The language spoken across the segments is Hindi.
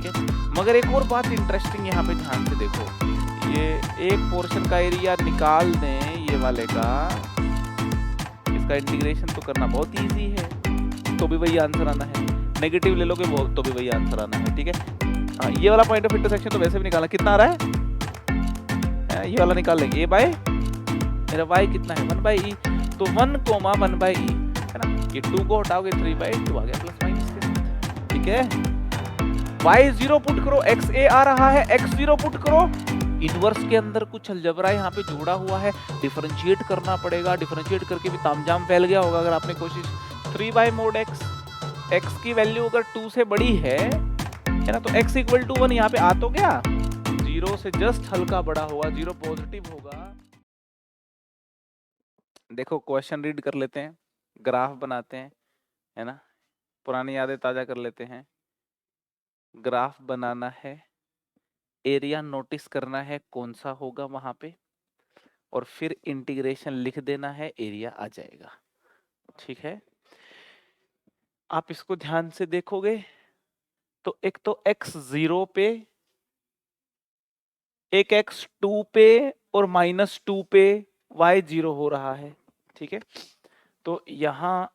ठीक है। मगर एक और बात इंटरेस्टिंग यहाँ पे ध्यान से देखो, ये एक पोर्शन का एरिया निकाल दें ये वाले का, इसका इंटीग्रेशन तो करना बहुत ईजी है, तो भी वही आंसर आना है। नेगेटिव ले लोगे वो तो भी वही आंसर आना है, ठीक है। हाँ, ये वाला पॉइंट ऑफ इंटरसेक्शन तो वैसे भी निकालना, कितना आ रहा है, ये वाला निकाल लेंगे, ए बाय मेरा y कितना है 1/e, तो 1,1/e है ना, ये 2 को हटाओगे 3/2 आ गया प्लस माइनस के साथ, ठीक है। y0 पुट करो, xa आ रहा है, x0 पुट करो, इनवर्स के अंदर कुछ अलजबरा यहाँ पे जोड़ा हुआ है, डिफरेंशिएट करना पड़ेगा, डिफरेंशिएट करके भी तामझाम फैल गया होगा अगर आपने कोशिश। 3/mod x, x की वैल्यू अगर 2 से बड़ी है ना, तो x इक्वल टू 1 यहाँ पे आ तो गया, 0 से जस्ट हल्का बड़ा होगा, 0 पॉजिटिव होगा। देखो क्वेश्चन रीड कर लेते हैं, ग्राफ बनाते हैं, है ना, पुरानी यादें ताजा कर लेते हैं। ग्राफ बनाना है, एरिया नोटिस करना है कौन सा होगा वहां पे, और फिर इंटीग्रेशन लिख देना है, एरिया आ जाएगा, ठीक है। आप इसको ध्यान से देखोगे तो एक तो x 0 पे, एक x 2 पे और -2 पे y 0 हो रहा है, ठीक है। तो यहां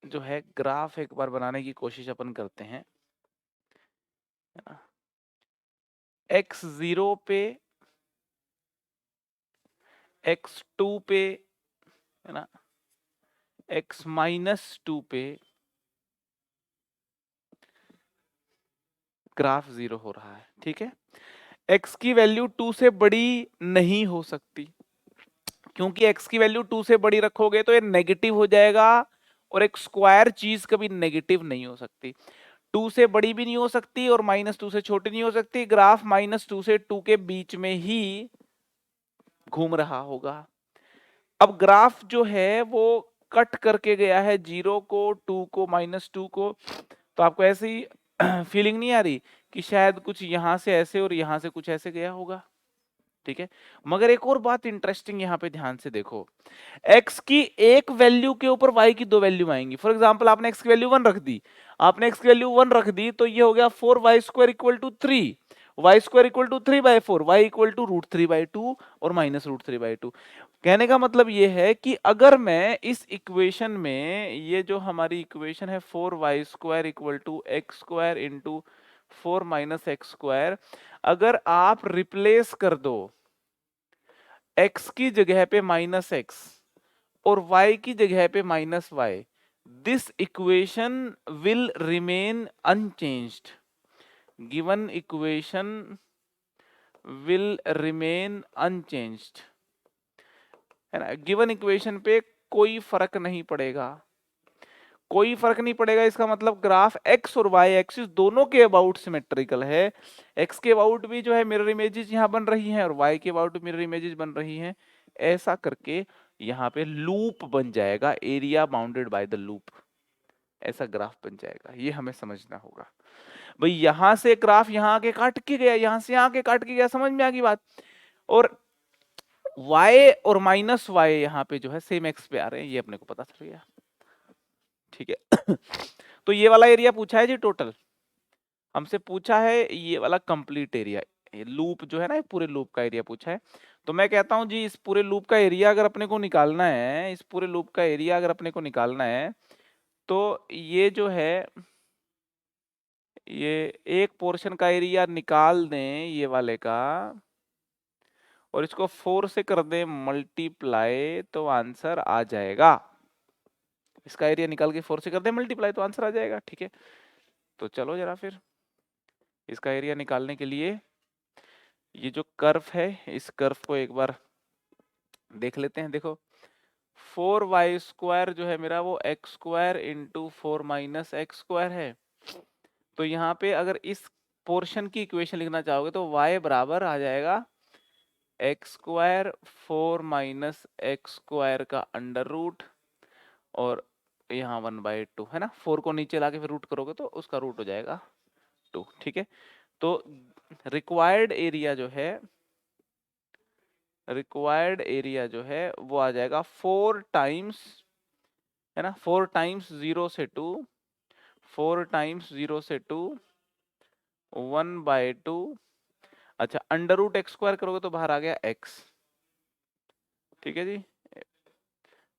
जो है ग्राफ एक बार बनाने की कोशिश अपन करते हैं, x 0 पे, x 2 पे, है ना, x -2 पे ग्राफ 0 हो रहा है, ठीक है। x की वैल्यू 2 से बड़ी नहीं हो सकती, क्योंकि x की वैल्यू 2 से बड़ी रखोगे तो ये नेगेटिव हो जाएगा, और एक स्क्वायर चीज कभी नेगेटिव नहीं हो सकती। 2 से बड़ी भी नहीं हो सकती और -2 से छोटी नहीं हो सकती, ग्राफ -2 से 2 के बीच में ही घूम रहा होगा। अब ग्राफ जो है वो कट करके गया है 0 को, 2 को, -2 को, तो आपको ऐसी फीलिंग नहीं आ रही कि शायद कुछ यहां से ऐसे और यहां से कुछ ऐसे गया होगा, ठीक है। मगर एक और बात इंटरेस्टिंग यहाँ पे ध्यान से देखो, x की एक वैल्यू के ऊपर y की 2 वैल्यू आएंगी। फॉर एग्जांपल आपने x की वैल्यू 1 रख दी, आपने x की वैल्यू 1 रख दी, तो ये हो गया 4y² equal to 3, y² equal to 3/4, y equal to √3/2 और -√3/2। कहने का मतलब ये है कि अगर मैं इस इक्वेशन में, ये जो हमारी इक्वेशन है 4y² equal to x² into 4 - x², अगर आप रिप्लेस कर दो x की जगह पे -x और y की जगह पे -y, this equation will remain unchanged, given equation will remain unchanged, है ना। गिवन इक्वेशन पे कोई फर्क नहीं पड़ेगा, कोई फर्क नहीं पड़ेगा। इसका मतलब ग्राफ x और y एक्सिस दोनों के अबाउट सिमेट्रिकल है, x के अबाउट भी जो है मिरर इमेजेस यहाँ बन रही हैं और y के अबाउट मिरर इमेजेस बन रही हैं। ऐसा करके यहाँ पे लूप बन जाएगा, area bounded by the loop, ऐसा ग्राफ बन जाएगा। ये हमें समझना होगा भाई, यहां से ग्राफ यहाँ आके काट के गया, यहां से यहाँ आके काट के गया, समझ में आ गई बात। और y और -y यहाँ पे जो है सेम x पे आ रहे हैं, ये अपने को पता चल गया, ठीक है। तो ये वाला एरिया पूछा है जी, टोटल हमसे पूछा है ये वाला कंप्लीट एरिया, ये लूप जो है ना, पूरे लूप का एरिया पूछा है। तो मैं कहता हूं जी, इस पूरे लूप का एरिया अगर अपने को निकालना है, इस पूरे लूप का एरिया अगर अपने को निकालना है, तो ये जो है, ये एक पोर्शन का एरिया निकाल दें ये वाले का, और इसको 4 से कर दें मल्टीप्लाई, तो आंसर आ जाएगा। इसका एरिया निकाल के 4 से कर दें मल्टीप्लाई, तो आंसर आ जाएगा, ठीक है। तो चलो जरा फिर इसका एरिया निकालने के लिए ये जो कर्व है, इस कर्व को एक बार देख लेते हैं। देखो 4y² जो है मेरा, वो x² इंटू 4 - x² है। तो यहाँ पे अगर इस पोर्शन की इक्वेशन लिखना चाहोगे तो y बराबर आ जाएगा x² 4 - x² का अंडर रूट, और यहाँ 1/2 है ना, 4 को नीचे लाके फिर रूट करोगे तो उसका रूट हो जाएगा 2, ठीक है। तो रिक्वायर्ड एरिया जो है, रिक्वायर्ड एरिया जो है वो आ जाएगा 4 टाइम्स, है ना, 4 टाइम्स 0 से 2, 4 टाइम्स 0 से 2 1/2, अच्छा अंडर रूट एक्स स्क्वायर करोगे तो बाहर आ गया एक्स, ठीक है जी,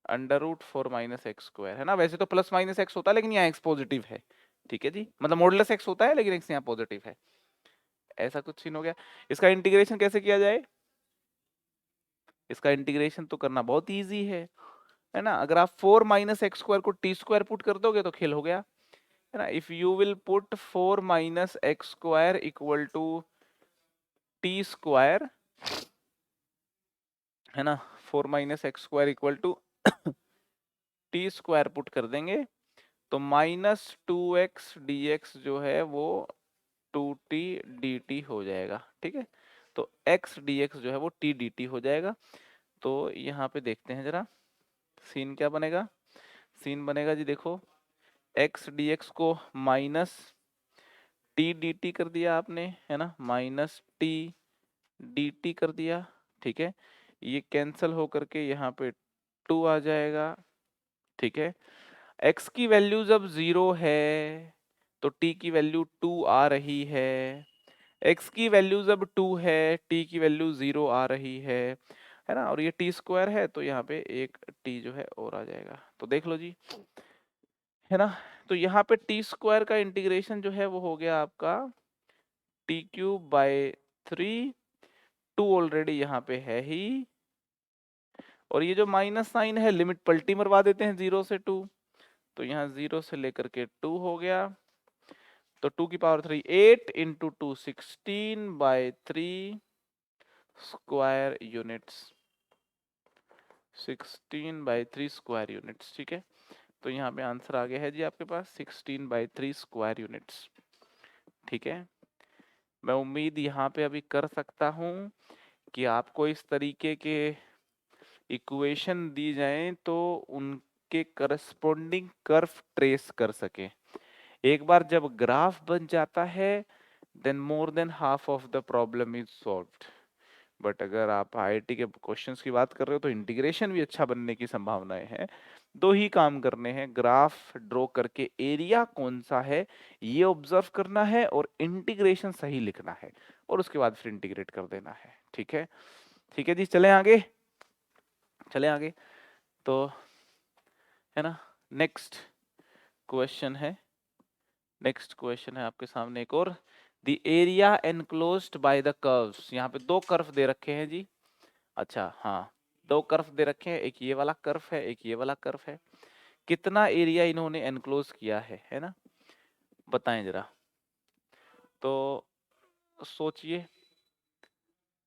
under root 4 minus x square, है ना। वैसे तो प्लस माइनस एक्स होता है लेकिन यहाँ एक्स पॉजिटिव है, ठीक है जी, मतलब मॉडुलस एक्स होता है लेकिन एक्स यहाँ पॉजिटिव है, ऐसा कुछ सीन हो गया। इसका इंटीग्रेशन कैसे किया जाए, इसका इंटीग्रेशन तो करना बहुत इजी है ना। अगर आप 4 माइनस एक्स स्क्वायर को टी स्क्वायर पुट कर दोगे तो खेल हो गया, है ना। If you will put 4 minus x square equal to T square, है ना, 4 minus x square equal to T square put कर देंगे तो माइनस 2x dx जो है वो 2t dt हो जाएगा, ठीक है। तो x dx जो है वो t dt हो जाएगा। तो यहाँ पे देखते हैं जरा सीन क्या बनेगा, सीन बनेगा जी देखो, x dx को माइनस टी डी टी कर दिया आपने, है ना, माइनस टी डी टी कर दिया, ठीक है। ये कैंसल हो करके यहाँ पे 2 आ जाएगा, ठीक है। x की वैल्यू जब 0 है तो t की वैल्यू 2 आ रही है, x की वैल्यू जब 2 है t की वैल्यू 0 आ रही है ना। और ये टी स्क्वायर है तो यहाँ पे एक t जो है और आ जाएगा, तो देख लो जी, है ना। तो यहाँ पे टी स्क्वायर का इंटीग्रेशन जो है वो हो गया आपका टी क्यूब बाय 3, 2 ऑलरेडी यहाँ पे है ही, और ये जो माइनस साइन है लिमिट पलटी मरवा देते हैं 0 से 2, तो यहाँ 0 से लेकर के 2 हो गया, तो 2 की power 3 8 into 2 16/3 square units, 16/3 square units, ठीक है। तो यहाँ पे आंसर आ गया है जी आपके पास 16/3 स्क्वायर यूनिट्स, ठीक है। मैं उम्मीद यहाँ पे अभी कर सकता हूँ कि आपको इस तरीके के इक्वेशन दी जाए तो उनके करस्पॉन्डिंग कर्व ट्रेस कर सके। एक बार जब ग्राफ बन जाता है then more than half of the problem is solved. But अगर आप आईआईटी के क्वेश्चंस की बात कर रहे हो तो इंटीग्रेशन भी अच्छा बनने की संभावनाएं हैं। दो ही काम करने हैं, ग्राफ ड्रॉ करके एरिया कौन सा है ये ऑब्जर्व करना है और इंटीग्रेशन सही लिखना है, और उसके बाद फिर इंटीग्रेट कर देना है, ठीक है। ठीक है जी, चलें आगे, चलें आगे। तो है ना, नेक्स्ट क्वेश्चन है, नेक्स्ट क्वेश्चन है आपके सामने एक और, the area enclosed by the curves. यहाँ पे दो कर्व दे रखे हैं जी, अच्छा हाँ, दो कर्व दे रखे हैं, एक ये वाला कर्व है एक ये वाला कर्व है। कितना एरिया इन्होंने एनक्लोज किया है ना, बताएं जरा। तो सोचिए,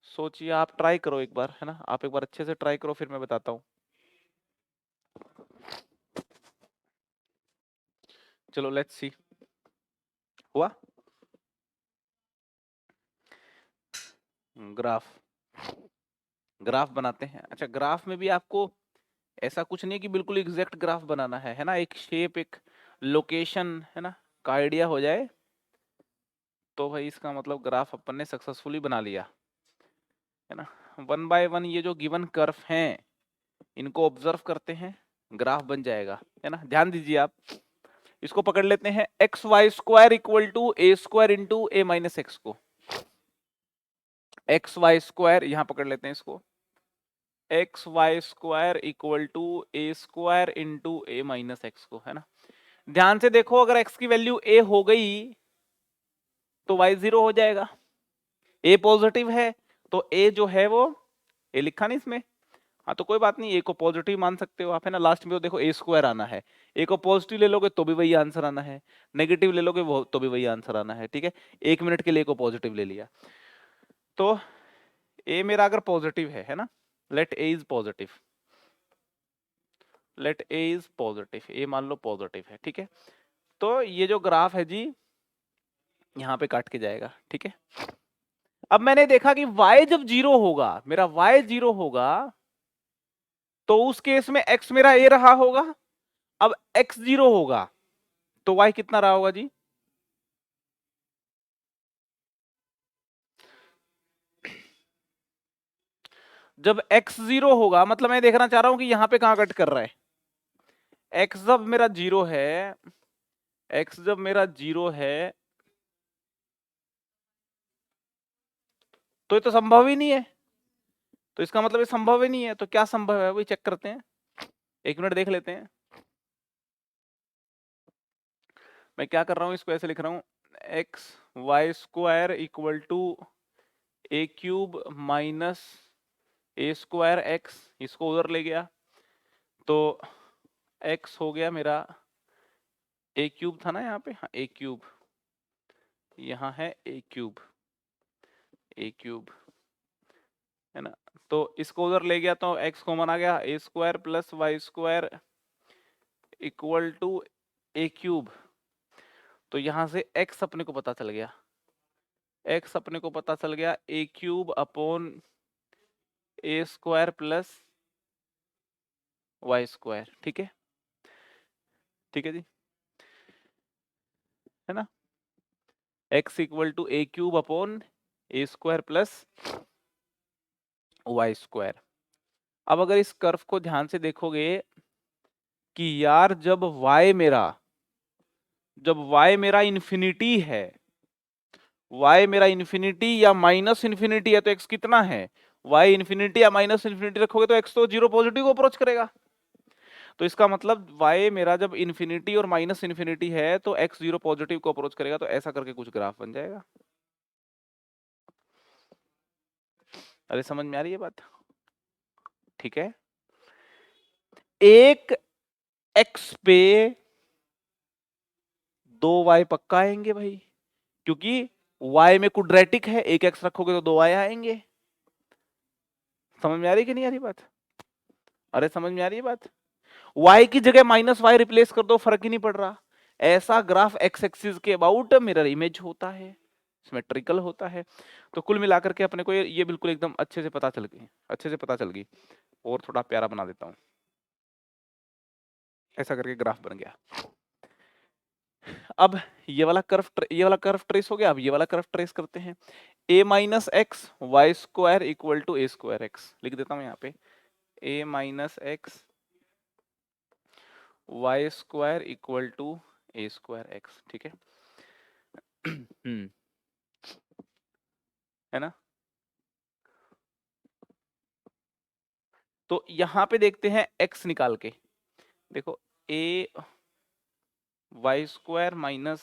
सोचिए, आप ट्राई करो एक बार, है ना, आप एक बार अच्छे से ट्राई करो फिर मैं बताता हूँ। चलो लेट्स सी, हुआ ग्राफ, ग्राफ बनाते हैं। अच्छा ग्राफ में भी आपको ऐसा कुछ नहीं है कि बिल्कुल एग्जैक्ट ग्राफ बनाना है ना, एक शेप एक लोकेशन है ना का आइडिया हो जाए तो भाई इसका मतलब ग्राफ अपन ने सक्सेसफुली बना लिया, है ना। 1 बाय 1 ये जो गिवन कर्व हैं इनको ऑब्जर्व करते हैं, ग्राफ बन जाएगा, है ना। ध्यान दीजिए आप, इसको पकड़ लेते हैं x y square equal to a square into a minus x को, एक्स वाई स्क्वायर यहाँ पकड़ लेते हैं इसको, x y square equal to a square into a minus x को, है ना। ध्यान से देखो, अगर x की वैल्यू a हो गई तो y 0 हो जाएगा, a पॉजिटिव है तो a जो है वो, a लिखा नहीं इसमें, हाँ तो कोई बात नहीं, a को पॉजिटिव मान सकते हो आप, है ना। लास्ट में तो देखो a स्क्वायर आना है, a को पॉजिटिव ले लोगे तो भी वही आंसर आना है, नेगेटिव ले लोगे वो तो भी वही आंसर आना है, ठीक है। 1 मिनट के लिए a को पॉजिटिव ले लिया, तो a मेरा अगर पॉजिटिव है ना, let a is positive, let a is positive, a मान लो पॉजिटिव है, ठीक है। तो ये जो ग्राफ है जी यहाँ पे काट के जाएगा, ठीक है। अब मैंने देखा कि y जब 0 होगा, मेरा y 0 होगा तो उस केस में x मेरा a रहा होगा, अब x 0 होगा तो y कितना रहा होगा जी, जब x 0 होगा मतलब मैं देखना चाह रहा हूं कि यहां पे कहां कट कर रहा है, x जब मेरा 0 है, x जब मेरा 0 है तो ये तो संभव ही नहीं है, तो इसका मतलब ये संभव ही नहीं है। तो क्या संभव है वही चेक करते हैं, 1 मिनट देख लेते हैं। मैं क्या कर रहा हूँ, इसको ऐसे लिख रहा हूँ, x y square equal to a cube minus a square x, इसको उधर ले गया तो एक्स हो गया मेरा ए क्यूब था ना यहाँ पे, हाँ ए क्यूब, यहाँ है ए क्यूब, ए क्यूब है ना। तो इसको उधर ले गया तो एक्स कॉमन आ गया, a square plus y square equal to a cube. तो यहां से x अपने को पता चल गया, x अपने को पता चल गया a cube upon a square plus y square. ठीक है, ठीक है जी, है ना, x equal to a cube upon a square plus y square. अब अगर इस कर्व को ध्यान से देखोगे कि यार जब y मेरा इन्फिनिटी है, y मेरा इन्फिनिटी या माइनस इन्फिनिटी है तो x कितना है, y इन्फिनिटी या माइनस इन्फिनिटी रखोगे तो x तो जीरो पॉजिटिव को अप्रोच करेगा। तो इसका मतलब y मेरा जब इन्फिनिटी और माइनस इन्फिनिटी है तो x जीरो पॉजिटिव को अप्रोच करेगा। तो ऐसा करके कुछ ग्राफ बन जाएगा। अरे समझ में आ रही है बात? ठीक है, एक x पे 2y पक्का आएंगे भाई, क्योंकि y में क्वाड्रेटिक है, एक x रखोगे तो 2y आएंगे। समझ में आ रही कि नहीं आ रही बात? अरे समझ में आ रही है बात? y की जगह माइनस वाई रिप्लेस कर दो, फर्क ही नहीं पड़ रहा। ऐसा ग्राफ एक्स एक्सिस के अबाउट मिरर इमेज होता है, सिमेट्रिकल होता है। तो कुल मिलाकर के अपने को ये बिल्कुल एकदम अच्छे से पता चल गई, अच्छे से पता चल गई। और थोड़ा प्यारा बना देता हूं, ऐसा करके ग्राफ बन गया। अब ये वाला कर्व ट्रेस हो गया। अब ये वाला कर्व ट्रेस करते हैं। a minus x y square equal to a square x लिख देता हूं यहाँ पे, a minus x y square equal to a square x. ठीक है है ना। तो यहां पे देखते हैं x निकाल के, देखो a y square minus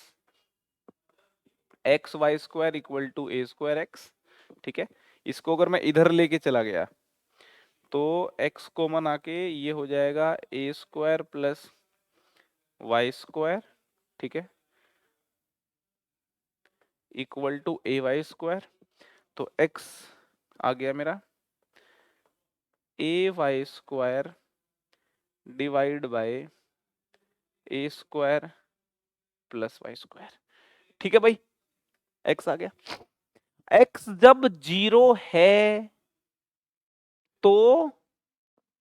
x y square equal to a square x. ठीक है, इसको अगर मैं इधर लेके चला गया तो x कॉमन आके ये हो जाएगा a square plus y square, ठीक है, equal to a y square. तो x आ गया मेरा a y square divide by a square plus y square. ठीक है भाई, x आ गया। x जब 0 है तो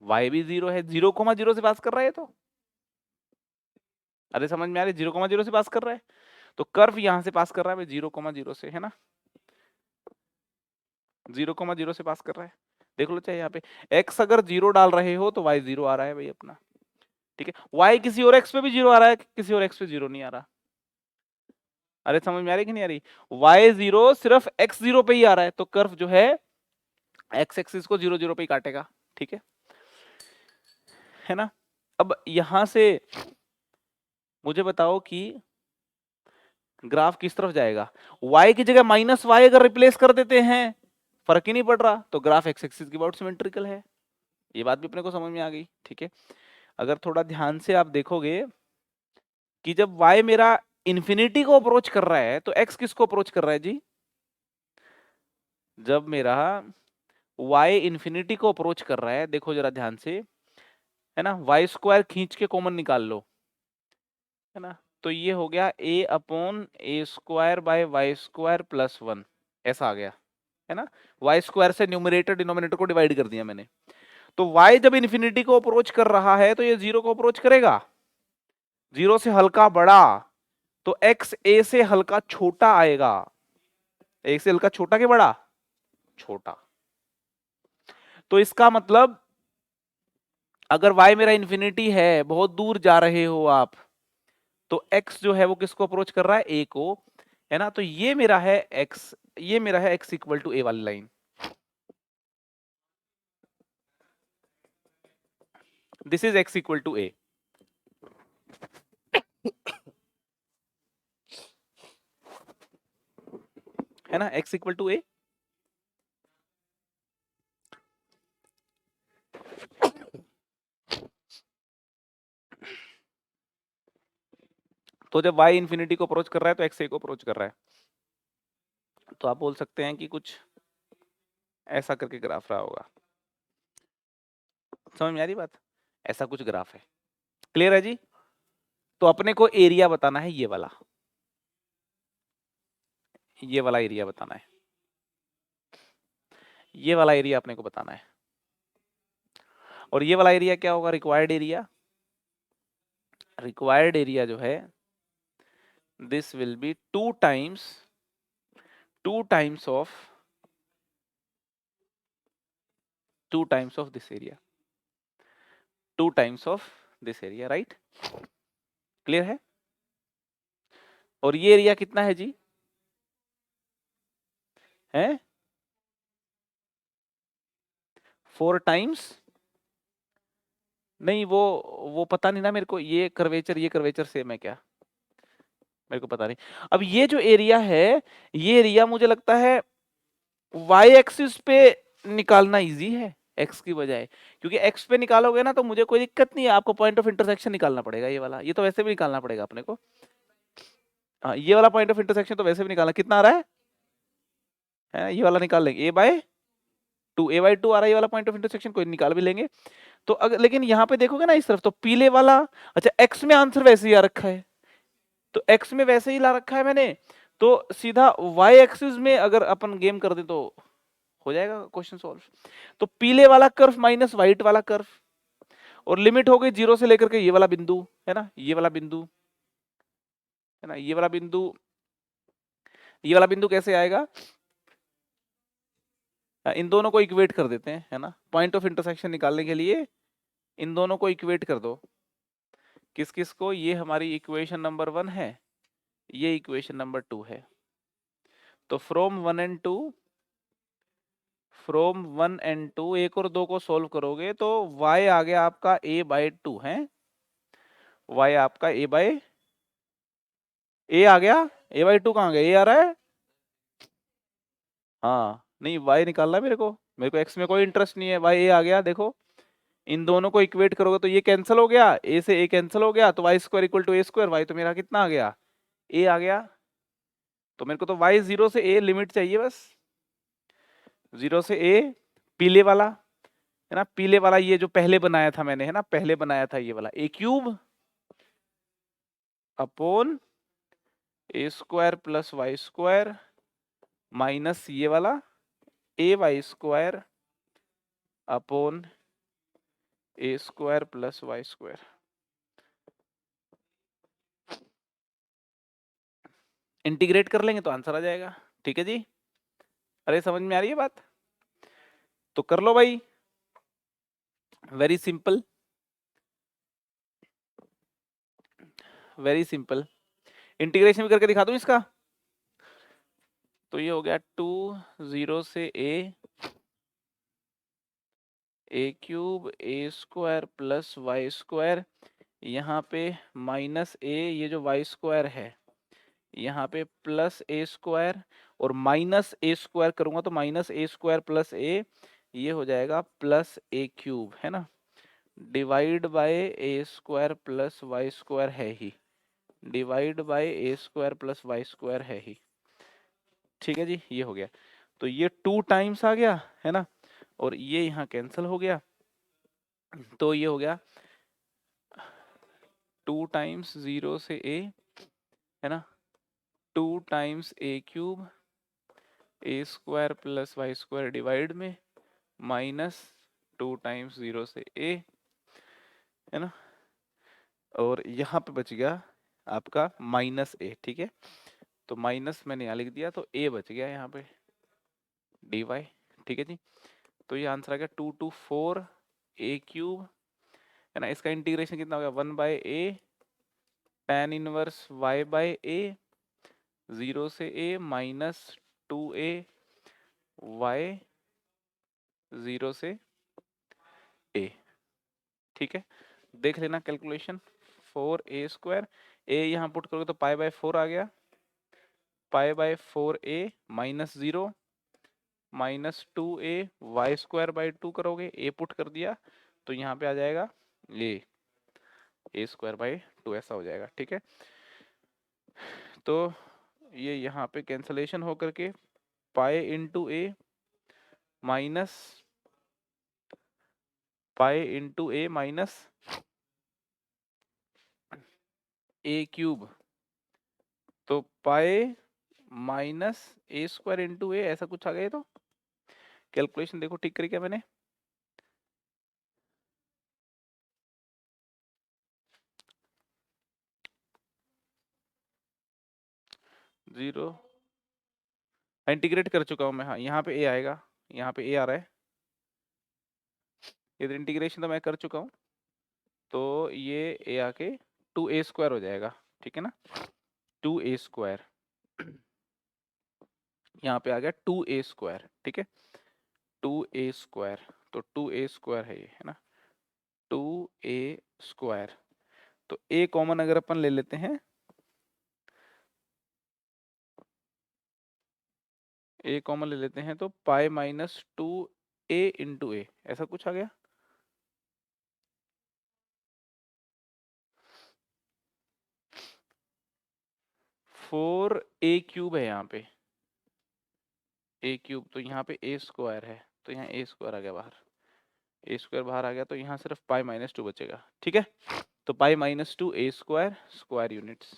y भी 0 है, 0,0 से पास कर रहा है। तो अरे समझ में आ रही, 0,0 से पास कर रहा है, तो कर्व यहां से पास कर रहा है भाई 0,0 से, है ना, 0,0 से पास कर रहा है। देख लो चाहे यहाँ पे x अगर 0 डाल रहे हो तो y 0 आ रहा है भाई अपना। ठीक है, y किसी और x पे भी 0 आ रहा है, किसी और x पे 0 नहीं आ रहा। अरे समझ में आ रही कि नहीं आ रही? y 0 सिर्फ x 0 पे ही आ रहा है, तो कर्व जो है x एक्सिस को 0 0 पे ही काटेगा। ठीक है ना। अब यहां से मुझे बताओ कि ग्राफ किस तरफ जाएगा। y की जगह माइनस वाई अगर रिप्लेस कर देते हैं फर्क ही नहीं पड़ रहा, तो ग्राफ एक्स एक्सिस की अबाउट सिमेट्रिकल है। ये बात भी अपने को समझ में आ गई। ठीक है, अगर थोड़ा ध्यान से आप देखोगे कि जब y मेरा इन्फिनिटी को अप्रोच कर रहा है तो x किसको अप्रोच कर रहा है जी? जब मेरा y इन्फिनिटी को अप्रोच कर रहा है, देखो जरा ध्यान से, है ना, वाई स्क्वायर खींच के कॉमन निकाल लो, है ना, तो ये हो गया a upon a square by y square plus 1, ऐसा आ गया, है ना। वाई स्क्वायर से न्यूमरेटर डिनोमिनेटर को डिवाइड कर दिया मैंने। तो y जब इन्फिनिटी को अप्रोच कर रहा है तो ये 0 को अप्रोच करेगा, 0 से हल्का बड़ा, तो x a से हल्का छोटा आएगा। a से हल्का छोटा के बड़ा? छोटा। तो इसका मतलब अगर y मेरा इन्फिनिटी है, बहुत दूर जा रहे हो आप, तो x जो है वो किसको अप्रोच कर रहा है? a को, है ना। तो ये मेरा है x, ये मेरा है x इक्वल टू a वाली line. This is x equal to a, है ना, x इक्वल टू a। तो जब y इंफिनिटी को अप्रोच कर रहा है तो x a को अप्रोच कर रहा है, तो आप बोल सकते हैं कि कुछ ऐसा करके ग्राफ रहा होगा। समझ में आ रही बात? ऐसा कुछ ग्राफ है। क्लियर है जी? तो अपने को एरिया बताना है, ये वाला एरिया बताना है, ये वाला एरिया अपने को बताना है। और ये वाला एरिया क्या होगा? Required area. रिक्वायर्ड एरिया जो है this will be two times of this area, two times of this area, right? Clear है? और ये एरिया कितना है जी? है 4 टाइम्स, नहीं वो पता नहीं ना मेरे को, ये कर्वेचर सेम है क्या, मेरे को पता नहीं। अब ये जो एरिया है, ये एरिया मुझे लगता है y एक्सिस पे निकालना इजी है x की बजाय, क्योंकि x पे निकालोगे ना तो मुझे कोई दिक्कत नहीं है, आपको पॉइंट ऑफ इंटरसेक्शन निकालना पड़ेगा, ये वाला, ये तो वैसे भी निकालना पड़ेगा अपने को। हाँ, ये वाला पॉइंट ऑफ इंटरसेक्शन तो वैसे भी निकालना, कितना आ रहा है ये वाला निकाल लेंगे, a बाई टू आ रहा है ये वाला पॉइंट ऑफ इंटरसेक्शन, कोई निकाल भी लेंगे। तो अगर लेकिन यहाँ पे देखोगे ना इस तरफ, तो पीले वाला, अच्छा x में आंसर वैसे ही आ रखा है, तो x में वैसे ही ला रखा है मैंने, तो सीधा y एक्सिस में अगर अपन गेम कर दे तो हो जाएगा क्वेश्चन सॉल्व। तो पीले वाला कर्व माइनस व्हाइट वाला कर्व, और लिमिट हो गई 0 से लेकर के ये वाला बिंदु, है ना, ये वाला बिंदु, है ना, ये वाला बिंदु, ये वाला बिंदु कैसे आएगा? इन दोनों को इक्वेट कर देते हैं, है ना, पॉइंट ऑफ इंटरसेक्शन निकालने के लिए इन दोनों को इक्वेट कर दो। किस किस को? ये हमारी इक्वेशन नंबर 1 है, ये इक्वेशन नंबर 2 है। तो फ्रॉम 1 एंड 2, एक और 2 को सोल्व करोगे तो y आ गया आपका a बाई 2 है, y आपका a बाई आ गया, a बाई 2 कहाँ गया, a आ रहा है, हाँ नहीं y निकालना है मेरे को x में कोई इंटरेस्ट नहीं है, y a आ गया, देखो इन दोनों को इक्वेट करोगे तो ये कैंसिल हो गया, a से a कैंसिल हो गया, तो y square equal to a square, y तो मेरा कितना आ गया, a आ गया। तो मेरे को तो y 0 से a लिमिट चाहिए बस, 0 से a, पीले वाला, है ना, पीले वाला ये जो पहले बनाया था मैंने, है ना, पहले बनाया था ये वाला a cube upon a square plus y square minus ये वाला a y square upon a square plus y square. Integrate कर लेंगे तो आंसर आ जाएगा, ठीक है जी? अरे समझ में आ रही है बात? तो कर लो भाई, very simple, very simple. Integration भी करके दिखा दूं इसका, तो ये हो गया 2 0 से ए cube a square plus y square, यहाँ पे माइनस ए, ये जो वाई स्क्वायर है यहाँ पे प्लस ए स्क्वायर, और माइनस ए स्क्वायर करूंगा तो minus a square plus a, ये हो जाएगा प्लस ए क्यूब, है ना, divide by a square plus y square है ही, divide by a square plus y square है ही, ठीक है जी, ये हो गया। तो ये 2 टाइम्स आ गया, है ना, और ये यहाँ कैंसिल हो गया, तो ये हो गया 2 टाइम्स 0 से a, है ना, 2 times a cube a square plus y square divide में माइनस 2 टाइम्स 0 से a, है ना, और यहाँ पे बच गया आपका माइनस a, ठीक है, तो माइनस मैंने यहाँ लिख दिया, तो a बच गया यहाँ पे dy, ठीक है जी। तो ये आंसर आ गया 2 to 4 a क्यूब, है ना, इसका इंटीग्रेशन कितना हो गया 1 by a tan inverse y by a, 0 से a माइनस 2a y 0 से a, ठीक है, देख लेना कैलकुलेशन। 4a², a यहाँ पुट करोगे तो π/4 आ गया, π/4a -0 -2a, y²/2 करोगे, a पुट कर दिया तो यहाँ पे आ जाएगा ये a²/2 ऐसा हो जाएगा। ठीक है, तो ये यहाँ पे कैंसलेशन हो करके pi into a minus a³ तो पाई -a² इंटू ए ऐसा कुछ आ गया। तो कैलकुलेशन देखो ठीक करी क्या मैंने, जीरो इंटीग्रेट कर चुका हूं मैं। हाँ, यहाँ पे ए आएगा, यहाँ पे ए आ रहा है, इधर इंटीग्रेशन तो मैं कर चुका हूँ, तो ये ए आके 2a² हो जाएगा। ठीक है ना, 2a², यहाँ पे आ गया 2a²। ठीक है, 2a², तो 2a² है ये, है ना, 2a²। तो a कॉमन अगर अपन ले लेते हैं, a कॉमन ले लेते हैं तो पाई -2a इंटू ए ऐसा कुछ आ गया। फोर a³ है यहाँ पे, a³ तो यहाँ पे a² है, तो यहाँ a² आ गया बाहर, a² बाहर आ गया, तो यहाँ सिर्फ पाई -2 बचेगा। ठीक है, तो पाई -2 a² square units.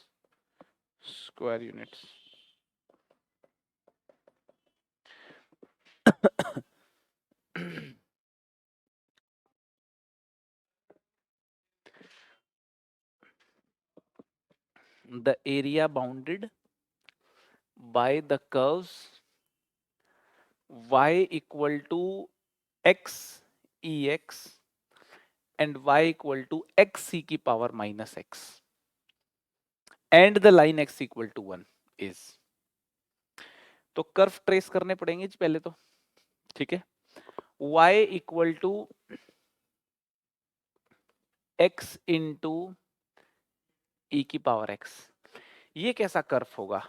The area bounded by the curves y equal to x ex and y equal to xc की power -x and the line x equal to 1 is। तो कर्व ट्रेस करने पड़ेंगे जी पहले तो। ठीक है, y equal to x into e की पावर x, ये कैसा कर्व होगा,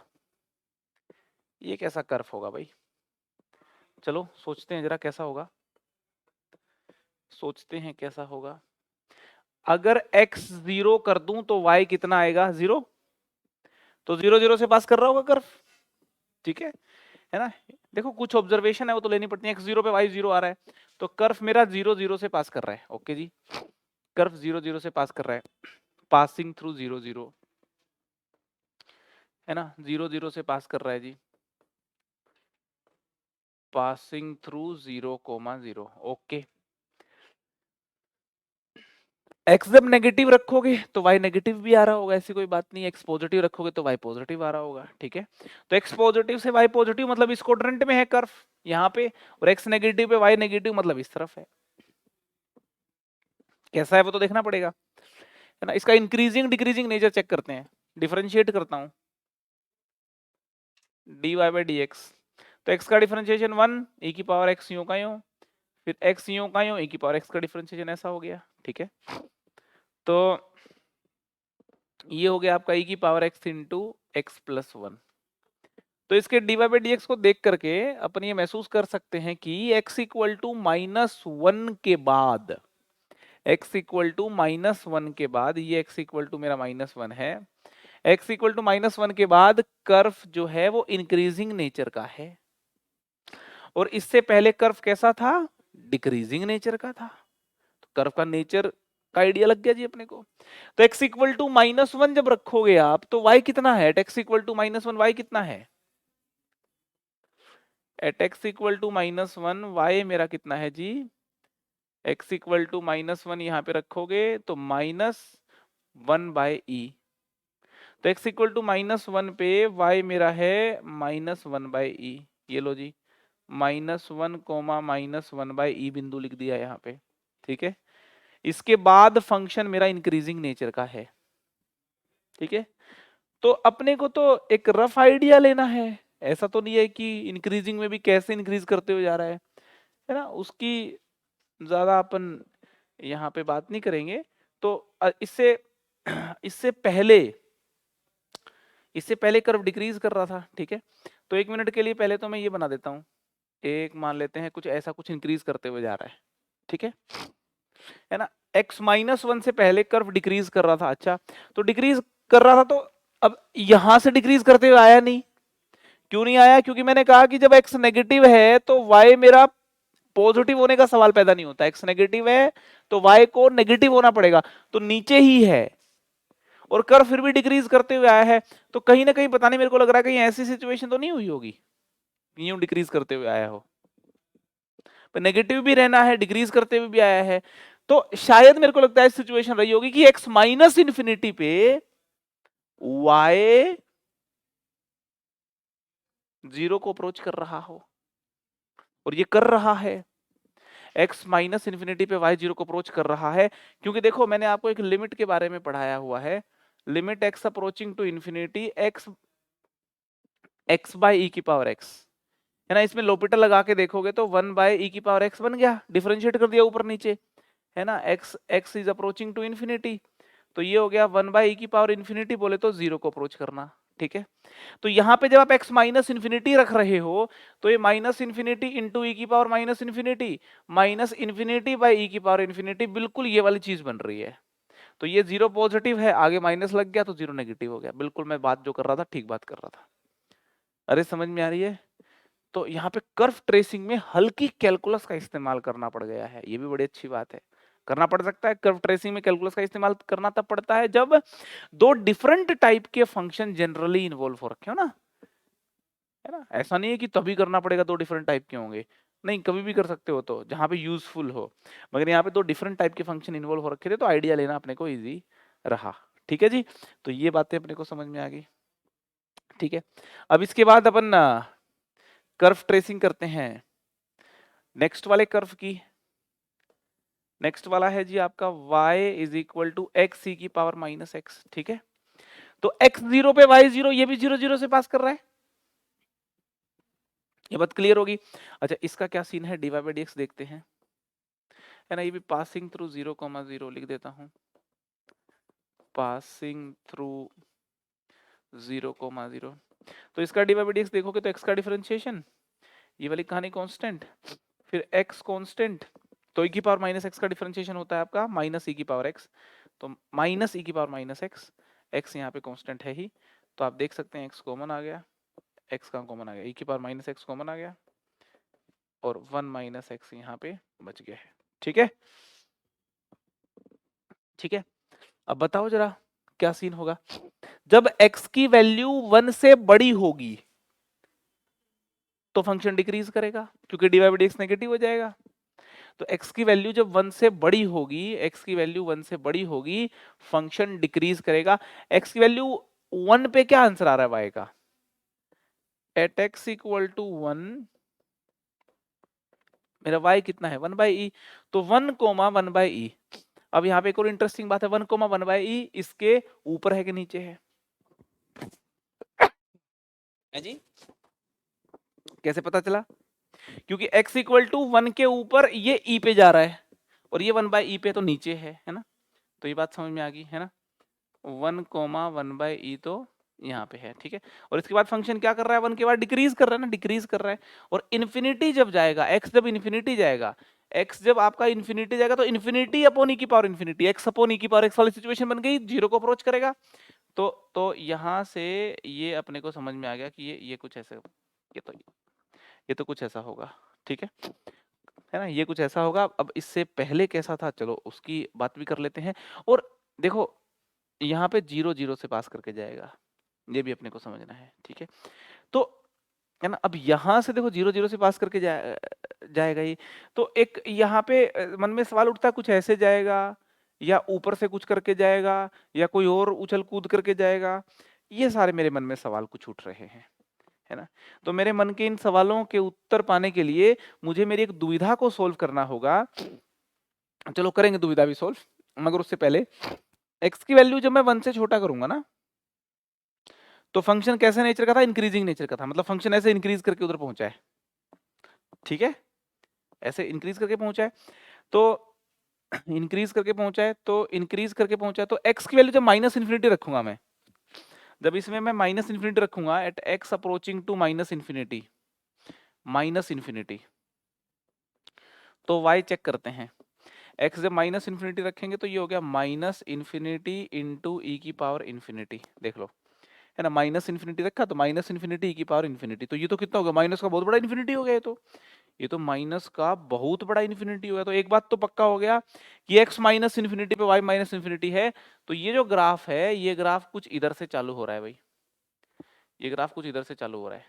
ये कैसा कर्व होगा भाई, चलो सोचते हैं जरा कैसा होगा, सोचते हैं कैसा होगा। अगर x 0 कर दूं तो y कितना आएगा, 0, तो 0 0 से पास कर रहा होगा कर्व। ठीक है ना, देखो कुछ ऑब्जर्वेशन है वो तो लेनी पड़ती है। x0 पे y0 आ रहा है, तो कर्व मेरा 0 0 से पास कर रहा है। ओके जी, कर्व 0 0 से पास कर रहा है, पासिंग थ्रू 0 0, है ना, 0 0 से पास कर रहा है जी, पासिंग थ्रू 0,0। ओके, x जब नेगेटिव रखोगे तो y नेगेटिव भी आ रहा होगा, ऐसी कोई बात नहीं। x पॉजिटिव रखोगे तो y पॉजिटिव आ रहा होगा। ठीक है, तो x पॉजिटिव से y पॉजिटिव मतलब इस क्वाड्रेंट में है कर्व यहाँ पे, और x नेगेटिव पे y नेगेटिव मतलब इस तरफ है। कैसा है वो तो देखना पड़ेगा, है ना। इसका इंक्रीजिंग डिक्रीजिंग नेचर चेक करते हैं, डिफरेंशिएट करता हूं, dy बाई डी एक्स, तो x का डिफरेंशिएशन 1 e की पावर x यूं का यूं, फिर x यूं का यूं, e की पावर x का डिफरेंशिएशन ऐसा हो गया। ठीक है, तो ये हो गया आपका e की power x into x plus 1। तो इसके dy बाई डी एक्स को देख करके अपन ये महसूस कर सकते हैं कि x इक्वल टू -1 के बाद, x इक्वल टू -1 के बाद, ये x इक्वल टू मेरा -1 है, x इक्वल टू -1 के बाद कर्व जो है वो इंक्रीजिंग नेचर का है, और इससे पहले कर्व कैसा था, डिक्रीजिंग नेचर का था। तो कर्व का नेचर का आइडिया लग गया जी अपने को। तो x इक्वल टू -1 जब रखोगे आप तो y कितना है, at x equal to -1 y कितना है, at x equal to -1 y मेरा कितना है जी, x इक्वल टू -1 यहाँ पे रखोगे तो -1/e, तो x इक्वल टू -1 पे y मेरा है -1/e। ये लो जी, -1, -1/e बिंदु लिख दिया यहाँ पे। ठीक है, इसके बाद फंक्शन मेरा इंक्रीजिंग नेचर का है। ठीक है, तो अपने को तो एक रफ आइडिया लेना है, ऐसा तो नहीं है कि इंक्रीजिंग में भी कैसे इंक्रीज करते हुए जा रहा है ना, उसकी ज्यादा अपन यहाँ पे बात नहीं करेंगे। तो इससे इससे पहले कर्व डिक्रीज कर रहा था, ठीक है। तो 1 मिनट के लिए पहले तो मैं ये बना देता हूँ, एक मान लेते हैं कुछ ऐसा कुछ इंक्रीज करते हुए जा रहा है, ठीक है ना। x-1 से पहले कर्व डिक्रीज कर रहा था, अच्छा तो डिक्रीज कर रहा था, तो अब यहां से डिक्रीज करते हुए आया नहीं। क्यों नहीं आया? क्योंकि मैंने कहा कि जब x नेगेटिव है तो y मेरा पॉजिटिव होने का सवाल पैदा नहीं होता। x नेगेटिव है तो y को नेगेटिव होना पड़ेगा, तो नीचे ही है और कर्व फिर भी डिक्रीज करते हुए आया है। तो कहीं ना कहीं पता नहीं, मेरे को लग रहा है कहीं ऐसी सिचुएशन तो नहीं हुई होगी यूं डिक्रीज करते हुए आया हो, पर नेगेटिव भी रहना है, डिक्रीज करते हुए भी आया है। तो शायद मेरे को लगता है सिचुएशन रही होगी कि x माइनस इंफिनिटी पे y 0 को अप्रोच कर रहा हो, और ये कर रहा है। x माइनस इंफिनिटी पे y 0 को अप्रोच कर रहा है, क्योंकि देखो मैंने आपको एक लिमिट के बारे में पढ़ाया हुआ है, limit x approaching to infinity x by e की पावर x, है ना। इसमें लोपिटल लगा के देखोगे तो 1 बाय ई की पावर x बन गया, डिफरेंशिएट कर दिया ऊपर नीचे, है ना। x is approaching to infinity, तो ये हो गया 1 बाय ई की पावर इंफिनिटी, बोले तो 0 को अप्रोच करना, ठीक है। तो यहां पे जब आप x माइनस इंफिनिटी रख रहे हो तो ये माइनस इंफिनिटी इंटू ई की power minus infinity by e की पावर इंफिनिटी, बिल्कुल ये वाली चीज बन रही है। तो ये 0 पॉजिटिव है, आगे माइनस लग गया तो 0 नेगेटिव हो गया। बिल्कुल मैं बात जो कर रहा था ठीक बात कर रहा था। अरे समझ में आ रही है? तो यहाँ पे कर्व ट्रेसिंग में हल्की कैलकुलस का इस्तेमाल करना पड़ गया है, ये भी बड़ी अच्छी बात है। करना पड़ सकता है कर्व ट्रेसिंग में कैलकुलस का इस्तेमाल करना तब पड़ता है जब दो डिफरेंट टाइप के फंक्शन जनरली इन्वॉल्व हो रखे हो ना, है ना। ऐसा नहीं है कि तभी करना पड़ेगा दो डिफरेंट टाइप के होंगे, नहीं कभी भी कर सकते हो तो जहां पे यूजफुल हो। मगर यहाँ पे दो डिफरेंट टाइप के फंक्शन इन्वॉल्व हो रखे थे तो आइडिया लेना अपने को इजी रहा, ठीक है जी। तो ये बातें अपने को समझ में आ गई, ठीक है। अब इसके बाद अपन कर्व ट्रेसिंग करते हैं नेक्स्ट वाले कर्व की। नेक्स्ट वाला है जी आपका y is equal to x e की पावर माइनस एक्स, ठीक है। तो x 0 पे y 0, ये भी 0 0 से पास कर रहा है, ये बात क्लियर होगी। अच्छा इसका क्या सीन है, dy बाई dx देखते हैं, है ना। ये भी पासिंग थ्रू 0,0 लिख देता हूं, पासिंग थ्रू 0,0। तो इसका dy बाई dx देखोगे तो x का डिफरेंशिएशन, ये वाली कहानी कांस्टेंट, फिर x कांस्टेंट, तो e की पावर माइनस एक्स का डिफरेंशिएशन होता है आपका माइनस ई की पावर x, तो माइनस ई की पावर माइनस एक्स, x यहाँ पे कांस्टेंट है ही, तो आप देख सकते हैं x कॉमन आ गया, x का कॉमन आ गया, e की पावर माइनस एक्स कॉमन आ गया, और 1 माइनस एक्स यहाँ पे बच गया है, ठीक है। ठीक है, अब बताओ जरा क्या सीन होगा जब x की वैल्यू 1 से बड़ी होगी, तो फंक्शन डिक्रीज करेगा क्योंकि dy बाई dx नेगेटिव हो जाएगा। तो x की वैल्यू जब 1 से बड़ी होगी, x की वैल्यू 1 से बड़ी होगी, फंक्शन डिक्रीज करेगा। x की वैल्यू 1 पे क्या आंसर आ रहा है y का, एट x इक्वल टू 1 मेरा y कितना है 1 बाई ई, तो 1 कोमा 1 बाई ई। अब यहाँ पे एक और इंटरेस्टिंग बात है, 1 कोमा 1 बाई ई इसके ऊपर है कि नीचे है जी, कैसे पता चला? क्योंकि x इक्वल टू 1 के ऊपर ये e पे जा रहा है और ये 1 बाई ई पे तो नीचे है ना। तो ये बात समझ में आ गई है ना, 1 कोमा 1 बाई ई तो यहाँ पे है, ठीक है। और इसके बाद फंक्शन क्या कर रहा है, 1 के बाद डिक्रीज कर रहा है ना, डिक्रीज कर रहा है। और इन्फिनिटी जब जाएगा, x जब इन्फिनिटी जाएगा, x जब आपका इन्फिनिटी जाएगा तो इन्फिनिटी अपॉन ई की पावर इन्फिनिटी, x अपॉन ई की पावर x वाली सिचुएशन बन गई, 0 को अप्रोच करेगा। तो यहाँ से ये अपने को समझ में आ गया कि ये कुछ ऐसे, ये तो कुछ ऐसा होगा, ठीक है ना, ये कुछ ऐसा होगा। अब इससे पहले कैसा था चलो उसकी बात भी कर लेते हैं। और देखो यहाँ पे 0 0 से पास करके जाएगा, ये भी अपने को समझना है, ठीक है। तो है ना, अब यहाँ से देखो 0 0 से पास करके जाएगा ही, तो एक यहाँ पे मन में सवाल उठता है कुछ ऐसे जाएगा या ऊपर से कुछ करके जाएगा या कोई और उछल कूद करके जाएगा, ये सारे मेरे मन में सवाल कुछ उठ रहे हैं, है ना। तो मेरे मन के इन सवालों के उत्तर पाने के लिए मुझे मेरी एक दुविधा को सोल्व करना होगा। चलो करेंगे दुविधा भी सोल्व, मगर उससे पहले x की वैल्यू जब मैं 1 से छोटा करूंगा ना, तो फंक्शन कैसे नेचर का था, इंक्रीजिंग नेचर का था, मतलब फंक्शन ऐसे इंक्रीज करके उधर पहुंचा है, ठीक है, ऐसे इंक्रीज करके पहुंचा है। तो इंक्रीज करके पहुंचा है, तो x की वैल्यू जब माइनस इन्फिनिटी रखूंगा मैं, जब इसमें मैं माइनस इन्फिनिटी रखूंगा at x approaching to minus infinity, तो y चेक करते हैं। x जब माइनस इन्फिनिटी रखेंगे तो ये हो गया माइनस इन्फिनिटी इंटू ई की पावर इन्फिनिटी, देख लो, है ना, माइनस इन्फिनिटी रखा तो माइनस इन्फिनिटी ई की पावर इन्फिनिटी, तो ये तो कितना होगा, माइनस का बहुत बड़ा इन्फिनिटी हो गया, ये तो माइनस का बहुत बड़ा इन्फिनिटी हो गया। तो एक बात तो पक्का हो गया कि x माइनस इन्फिनिटी पे y माइनस इन्फिनिटी है, तो ये जो ग्राफ है, ये ग्राफ कुछ इधर से चालू हो रहा है भाई, ये ग्राफ कुछ इधर से चालू हो रहा है,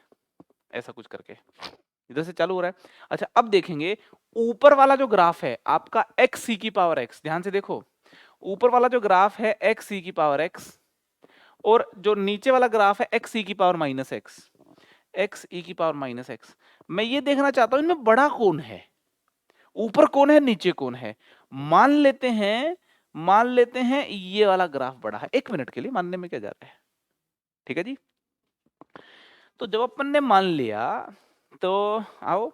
ऐसा कुछ करके इधर से चालू हो रहा है। अच्छा अब देखेंगे ऊपर वाला जो ग्राफ है आपका एक्स सी की पावर एक्स, ध्यान से देखो, ऊपर वाला जो ग्राफ है एक्स सी की पावर एक्स, और जो नीचे वाला ग्राफ है एक्स सी की power minus x, x e की पावर माइनस एक्स। मैं ये देखना चाहता हूं इनमें बड़ा कौन है, ऊपर कौन है नीचे कौन है। मान लेते हैं ये वाला ग्राफ बड़ा है, एक मिनट के लिए मानने में क्या जा रहा है, ठीक है जी। तो जब अपन ने मान लिया तो आओ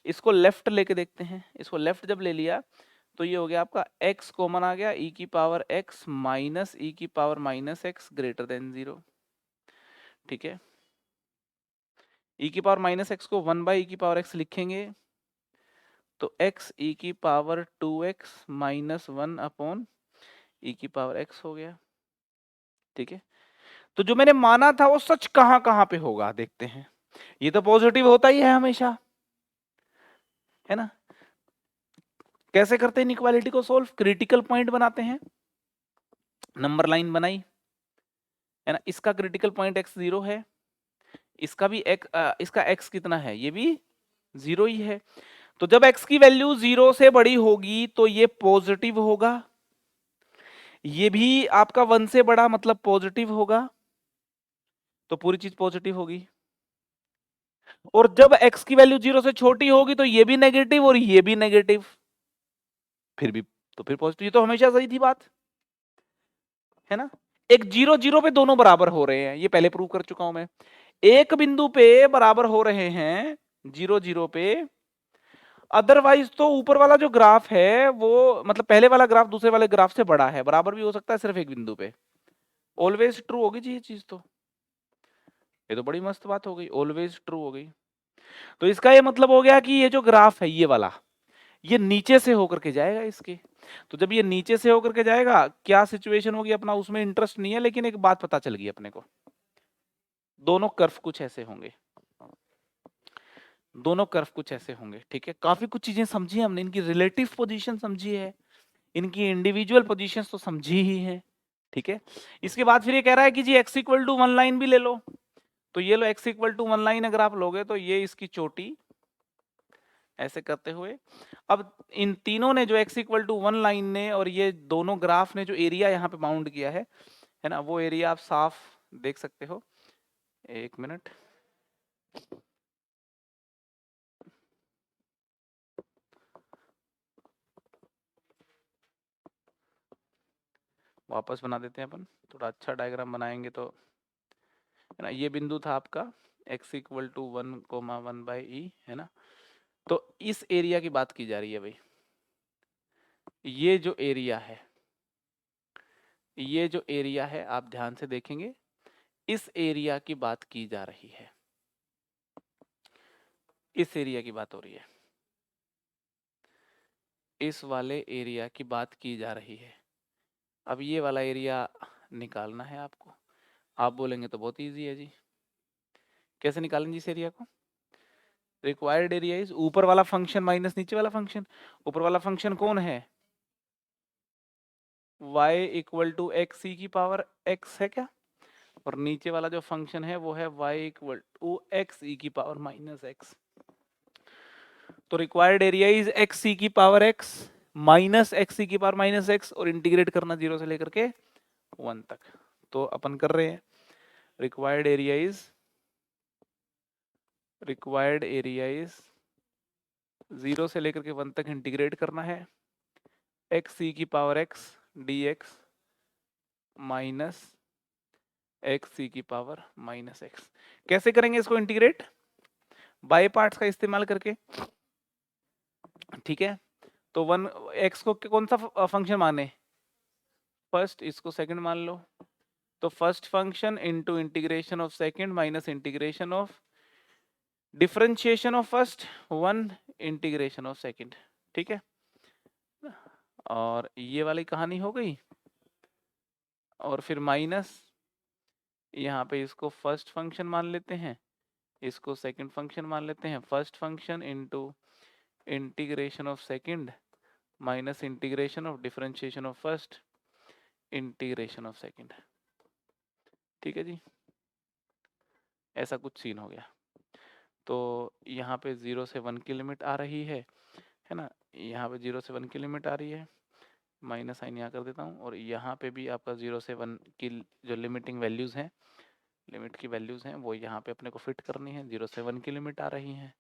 इसको लेफ्ट लेके देखते हैं, इसको लेफ्ट जब ले लिया तो ये हो गया आपका x कॉमन आ गया, e की पावर x माइनस e की power minus x greater than 0, ठीक है। e की पावर माइनस एक्स को 1 बाई e की पावर x लिखेंगे तो x e की power 2x minus 1 upon e की पावर x हो गया, ठीक है। तो जो मैंने माना था वो सच कहां कहां पे होगा देखते हैं, ये तो पॉजिटिव होता ही है हमेशा, है ना। कैसे करते हैं इनइक्वालिटी को सोल्व, क्रिटिकल पॉइंट बनाते हैं, नंबर लाइन बनाई, है ना, इसका क्रिटिकल पॉइंट x 0 है, इसका भी इसका x कितना है, ये भी 0 ही है। तो जब x की वैल्यू 0 से बड़ी होगी तो ये पॉजिटिव होगा, ये भी आपका 1 से बड़ा मतलब पॉजिटिव होगा, तो पूरी चीज पॉजिटिव होगी। और जब x की वैल्यू 0 से छोटी होगी तो ये भी नेगेटिव और ये भी नेगेटिव, फिर भी तो फिर पॉजिटिव, ये तो हमेशा सही थी बात, है ना। एक 0 0 पे दोनों बराबर हो रहे हैं, ये पहले प्रूव कर चुका हूं मैं, एक बिंदु पे बराबर हो रहे हैं 0 0 पे, अदरवाइज तो ऊपर वाला जो ग्राफ है वो मतलब पहले वाला ग्राफ दूसरे वाले ग्राफ से बड़ा है, बराबर भी हो सकता है सिर्फ एक बिंदु पे, ऑलवेज ट्रू होगी जी ये चीज, तो ये तो बड़ी मस्त बात हो गई, ऑलवेज ट्रू हो गई। तो इसका ये मतलब हो गया कि ये जो ग्राफ है ये वाला, ये नीचे से होकर के जाएगा इसके, तो जब ये नीचे से होकर के जाएगा क्या सिचुएशन होगी, अपना उसमें इंटरेस्ट नहीं है, लेकिन एक बात पता चल गई अपने को, दोनों कर्व कुछ ऐसे होंगे, दोनों कर्व कुछ ऐसे होंगे, ठीक है। काफी कुछ चीजें समझी हमने, इनकी रिलेटिव पोजीशन समझी है, इनकी इंडिविजुअल पोजीशंस तो समझी ही है, ठीक है। इसके बाद फिर ये कह रहा है कि जी x इक्वल टू 1 लाइन भी ले लो, तो ये लो x इक्वल टू 1 लाइन अगर आप लोगे तो ये इसकी चोटी ऐसे करते हुए, अब इन तीनों ने जो x इक्वल टू 1 लाइन ने और ये दोनों ग्राफ ने जो एरिया यहाँ पे बाउंड किया है ना, वो एरिया आप साफ देख सकते हो, एक मिनट, वापस बना देते हैं अपन, थोड़ा अच्छा डायग्राम बनाएंगे तो, है ना। ये बिंदु था आपका x इक्वल टू 1 बाई ई, है ना। तो इस एरिया की बात की जा रही है भाई, ये जो एरिया है, ये जो एरिया है आप ध्यान से देखेंगे, इस एरिया की बात की जा रही है, इस एरिया की बात हो रही है, इस वाले एरिया की बात की जा रही है। अब ये वाला एरिया निकालना है आपको, आप बोलेंगे तो बहुत इजी है जी, कैसे निकालेंगे इस एरिया को, रिक्वायर्ड एरिया इज ऊपर वाला फंक्शन माइनस नीचे वाला फंक्शन, ऊपर वाला फंक्शन कौन है, y equal to x e की पावर x है क्या, और नीचे वाला जो फंक्शन है वो है y equal to x e की पावर माइनस एक्स। तो required area is x e की power x minus x e की पावर माइनस एक्स, और इंटीग्रेट करना 0 से लेकर के 1 तक, तो अपन कर रहे हैं। रिक्वायर्ड एरिया इज 0 से लेकर के 1 तक इंटीग्रेट करना है, एक्स ई की power x dx minus x c की पावर माइनस एक्स। कैसे करेंगे इसको इंटीग्रेट, बाय पार्ट्स का इस्तेमाल करके, ठीक है। तो वन एक्स को कौन सा फंक्शन माने, फर्स्ट, इसको सेकंड मान लो, तो first function into integration of second minus integration of differentiation of first, one integration of second, ठीक है। और ये वाली कहानी हो गई, और फिर माइनस यहाँ पे इसको फर्स्ट फंक्शन मान लेते हैं, इसको सेकंड फंक्शन मान लेते हैं, first function into integration of second minus integration of differentiation of first integration of second, ठीक है जी। ऐसा कुछ सीन हो गया। तो यहाँ पे 0 से 1 की लिमिट आ रही है ना, यहाँ पे 0 से 1 की लिमिट आ रही है, माइनस साइन यहाँ कर देता हूँ, और यहाँ पे भी आपका 0 से 1 की जो लिमिटिंग वैल्यूज़ हैं, लिमिट की वैल्यूज़ हैं वो यहाँ पे अपने को फिट करनी है, 0 से 1 की लिमिट आ रही है।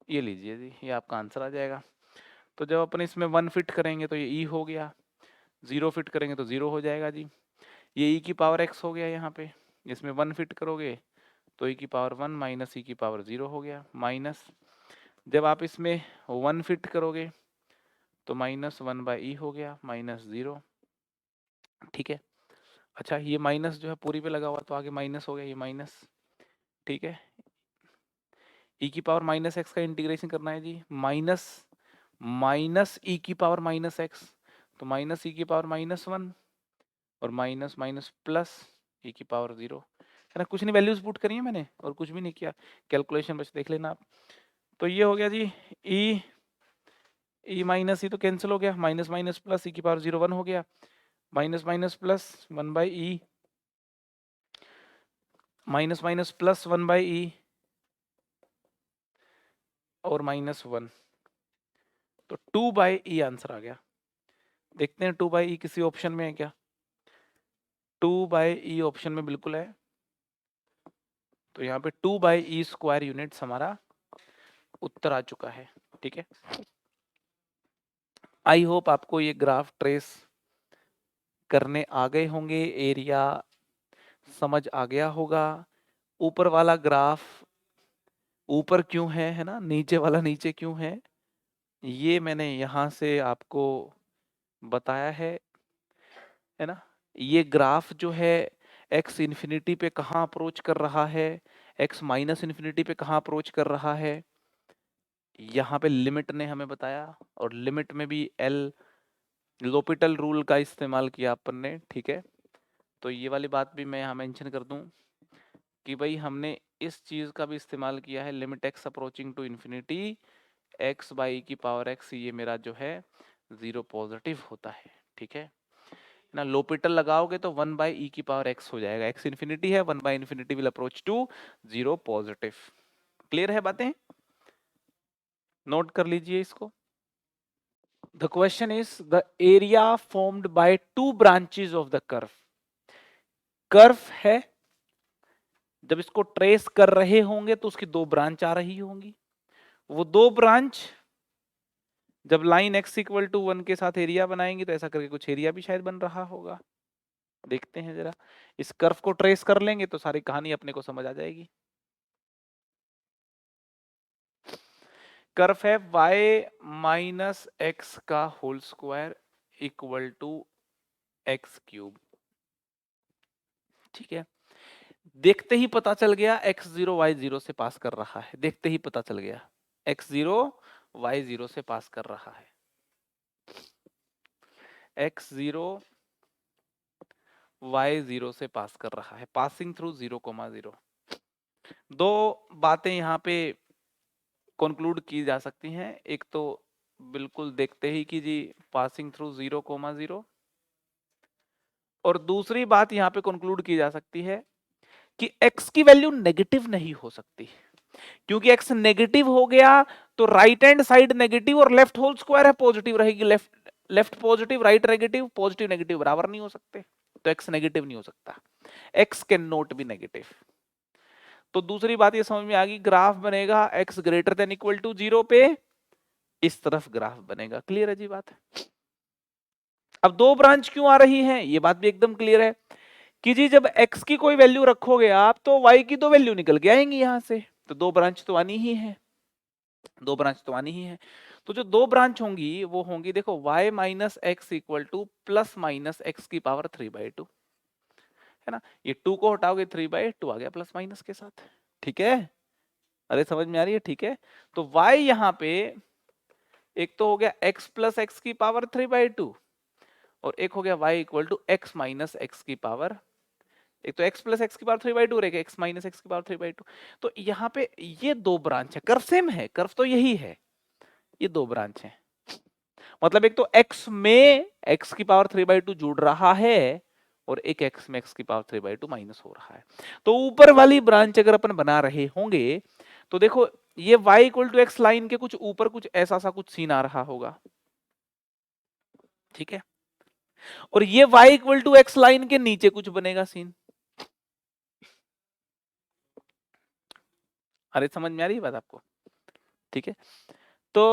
ये लीजिए जी, ये आपका आंसर आ जाएगा। तो जब अपन इसमें 1 फिट करेंगे तो ये e हो गया, 0 फिट करेंगे तो 0 हो जाएगा जी, ये e की पावर x हो गया, यहाँ पे इसमें 1 फिट करोगे तो e की पावर 1 माइनस e की पावर 0 हो गया, माइनस जब आप इसमें 1 फिट करोगे तो माइनस 1 बाई ई हो गया, माइनस 0, ठीक है। अच्छा, ये माइनस जो है पूरी पे लगा हुआ तो आगे माइनस हो गया, ये माइनस, ठीक है। e की पावर माइनस एक्स का इंटीग्रेशन करना है जी, माइनस माइनस e की पावर माइनस एक्स, तो माइनस e की पावर माइनस 1 और माइनस माइनस प्लस e की पावर 0, है ना। कुछ नहीं, वैल्यूज पुट करी है मैंने और कुछ भी नहीं किया, कैलकुलेशन बस देख लेना आप। तो ये हो गया जी, e माइनस ई तो कैंसिल हो गया, माइनस माइनस प्लस e की पावर 0 1 हो गया, minus minus plus 1 by e, minus minus plus 1 by e और माइनस 1, तो 2 बाई ई आंसर आ गया। देखते हैं 2 बाई ई किसी ऑप्शन में है क्या, 2 बाई ई ऑप्शन में बिल्कुल है, तो यहाँ पे 2 बाई ई स्क्वायर यूनिट्स हमारा उत्तर आ चुका है, ठीक है। आई होप आपको ये ग्राफ ट्रेस करने आ गए होंगे, एरिया समझ आ गया होगा। ऊपर वाला ग्राफ ऊपर क्यों है ना, नीचे वाला नीचे क्यों है, ये मैंने यहाँ से आपको बताया है ना। ये ग्राफ जो है x इन्फिनिटी पे कहाँ अप्रोच कर रहा है, x माइनस इन्फिनिटी पे कहाँ अप्रोच कर रहा है, यहाँ पे लिमिट ने हमें बताया, और लिमिट में भी एल लोपिटल रूल का इस्तेमाल किया अपन ने, ठीक है। तो ये वाली बात भी मैं यहाँ मेंशन कर दूं कि भाई हमने इस चीज का भी इस्तेमाल किया है, limit x approaching to infinity x by की पावर एक्स, ये मेरा जो है 0 पॉजिटिव होता है, ठीक है ना। लोपिटल लगाओगे तो 1 बाई ई की पावर एक्स हो जाएगा, एक्स इन्फिनिटी है, 1 by infinity will approach to 0 positive. Clear है बातें, नोट कर लीजिए इसको। The question is the area formed by 2 branches of the curve. Curve है, जब इसको ट्रेस कर रहे होंगे तो उसकी 2 ब्रांच आ रही होंगी, वो 2 ब्रांच जब लाइन x इक्वल टू 1 के साथ एरिया बनाएंगे तो ऐसा करके कुछ एरिया भी शायद बन रहा होगा। देखते हैं जरा, इस कर्व को ट्रेस कर लेंगे तो सारी कहानी अपने को समझ आ जाएगी। कर्व है y माइनस एक्स का whole square equal to x cube, ठीक है। देखते ही पता चल गया x0 y0 से पास कर रहा है, देखते ही पता चल गया x0 y0 से पास कर रहा है, x0 y0 से पास कर रहा है, पासिंग थ्रू 0,0। दो बातें यहाँ पे कंक्लूड की जा सकती हैं, एक तो बिल्कुल देखते ही कि जी पासिंग थ्रू 0,0, और दूसरी बात यहाँ पे कंक्लूड की जा सकती है कि x की वैल्यू नेगेटिव नहीं हो सकती, क्योंकि x नेगेटिव हो गया तो राइट हैंड साइड नेगेटिव और लेफ्ट होल स्क्वायर है पॉजिटिव रहेगी, left positive right negative, positive negative बराबर नहीं हो सकते, तो x नेगेटिव नहीं हो सकता, x can not be negative. तो दूसरी बात ये समझ में आ गई, ग्राफ बनेगा x greater than equal to 0 पे, इस तरफ ग्राफ बनेगा। क्लियर है जी बात। अब 2 ब्रांच क्यों आ रही हैं, ये बात भी एकदम क्लियर है कि जी जब x की कोई वैल्यू रखोगे आप तो y की 2 वैल्यू निकल के आएंगी यहां से, तो 2 ब्रांच तो आनी ही है। दो ब्रांच तो आनी ही है। तो जो दो ब्रांच होंगी वो होंगी, देखो y minus x equal two plus minus x की पावर 3/2, है ना। ये 2 को हटाओगे 3/2 आ गया प्लस माइनस के साथ, ठीक है। अरे समझ में आ रही है, ठीक है। तो y यहाँ पे एक तो हो गया x प्लस एक्स की पावर 3/2 और एक हो गया y equal to x minus x की पावर, एक तो x प्लस एक्स की पावर 3/2 और एक x माइनस एक्स की पावर 3/2। तो यहाँ पे ये दो ब्रांच है, कर्व सेम है, कर्व तो यही है, ये दो ब्रांच है। मतलब एक तो x में x की पावर 3/2 जुड़ रहा है और एक x में x की पावर 3/2 माइनस हो रहा है। तो ऊपर वाली ब्रांच अगर अपन बना रहे होंगे तो देखो ये y equal to x line के कुछ ऊपर कुछ ऐसा सा कुछ सीन आ रहा होगा, ठीक है। और ये y equal to x line के नीचे कुछ बनेगा सीन। अरे समझ में आ रही है बात आपको, ठीक है। तो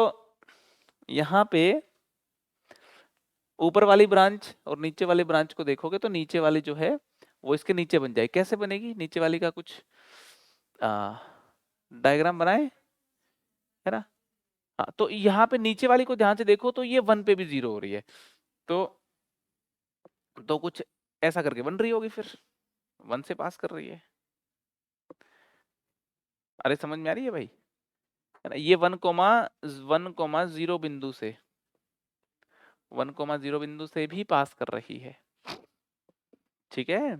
यहां पे ऊपर वाली ब्रांच और नीचे वाली ब्रांच को देखोगे तो नीचे वाली जो है वो इसके नीचे बन जाए। कैसे बनेगी नीचे वाली का कुछ डायग्राम बनाए, है ना। हाँ, तो यहाँ पे नीचे वाली को ध्यान से देखो तो ये 1 पे भी 0 हो रही है, तो कुछ ऐसा करके बन रही होगी, फिर 1 से पास कर रही है। अरे समझ में आ रही है भाई, है ना। ये 1,0 बिंदु से 1,0 बिंदु से भी पास कर रही है, ठीक है।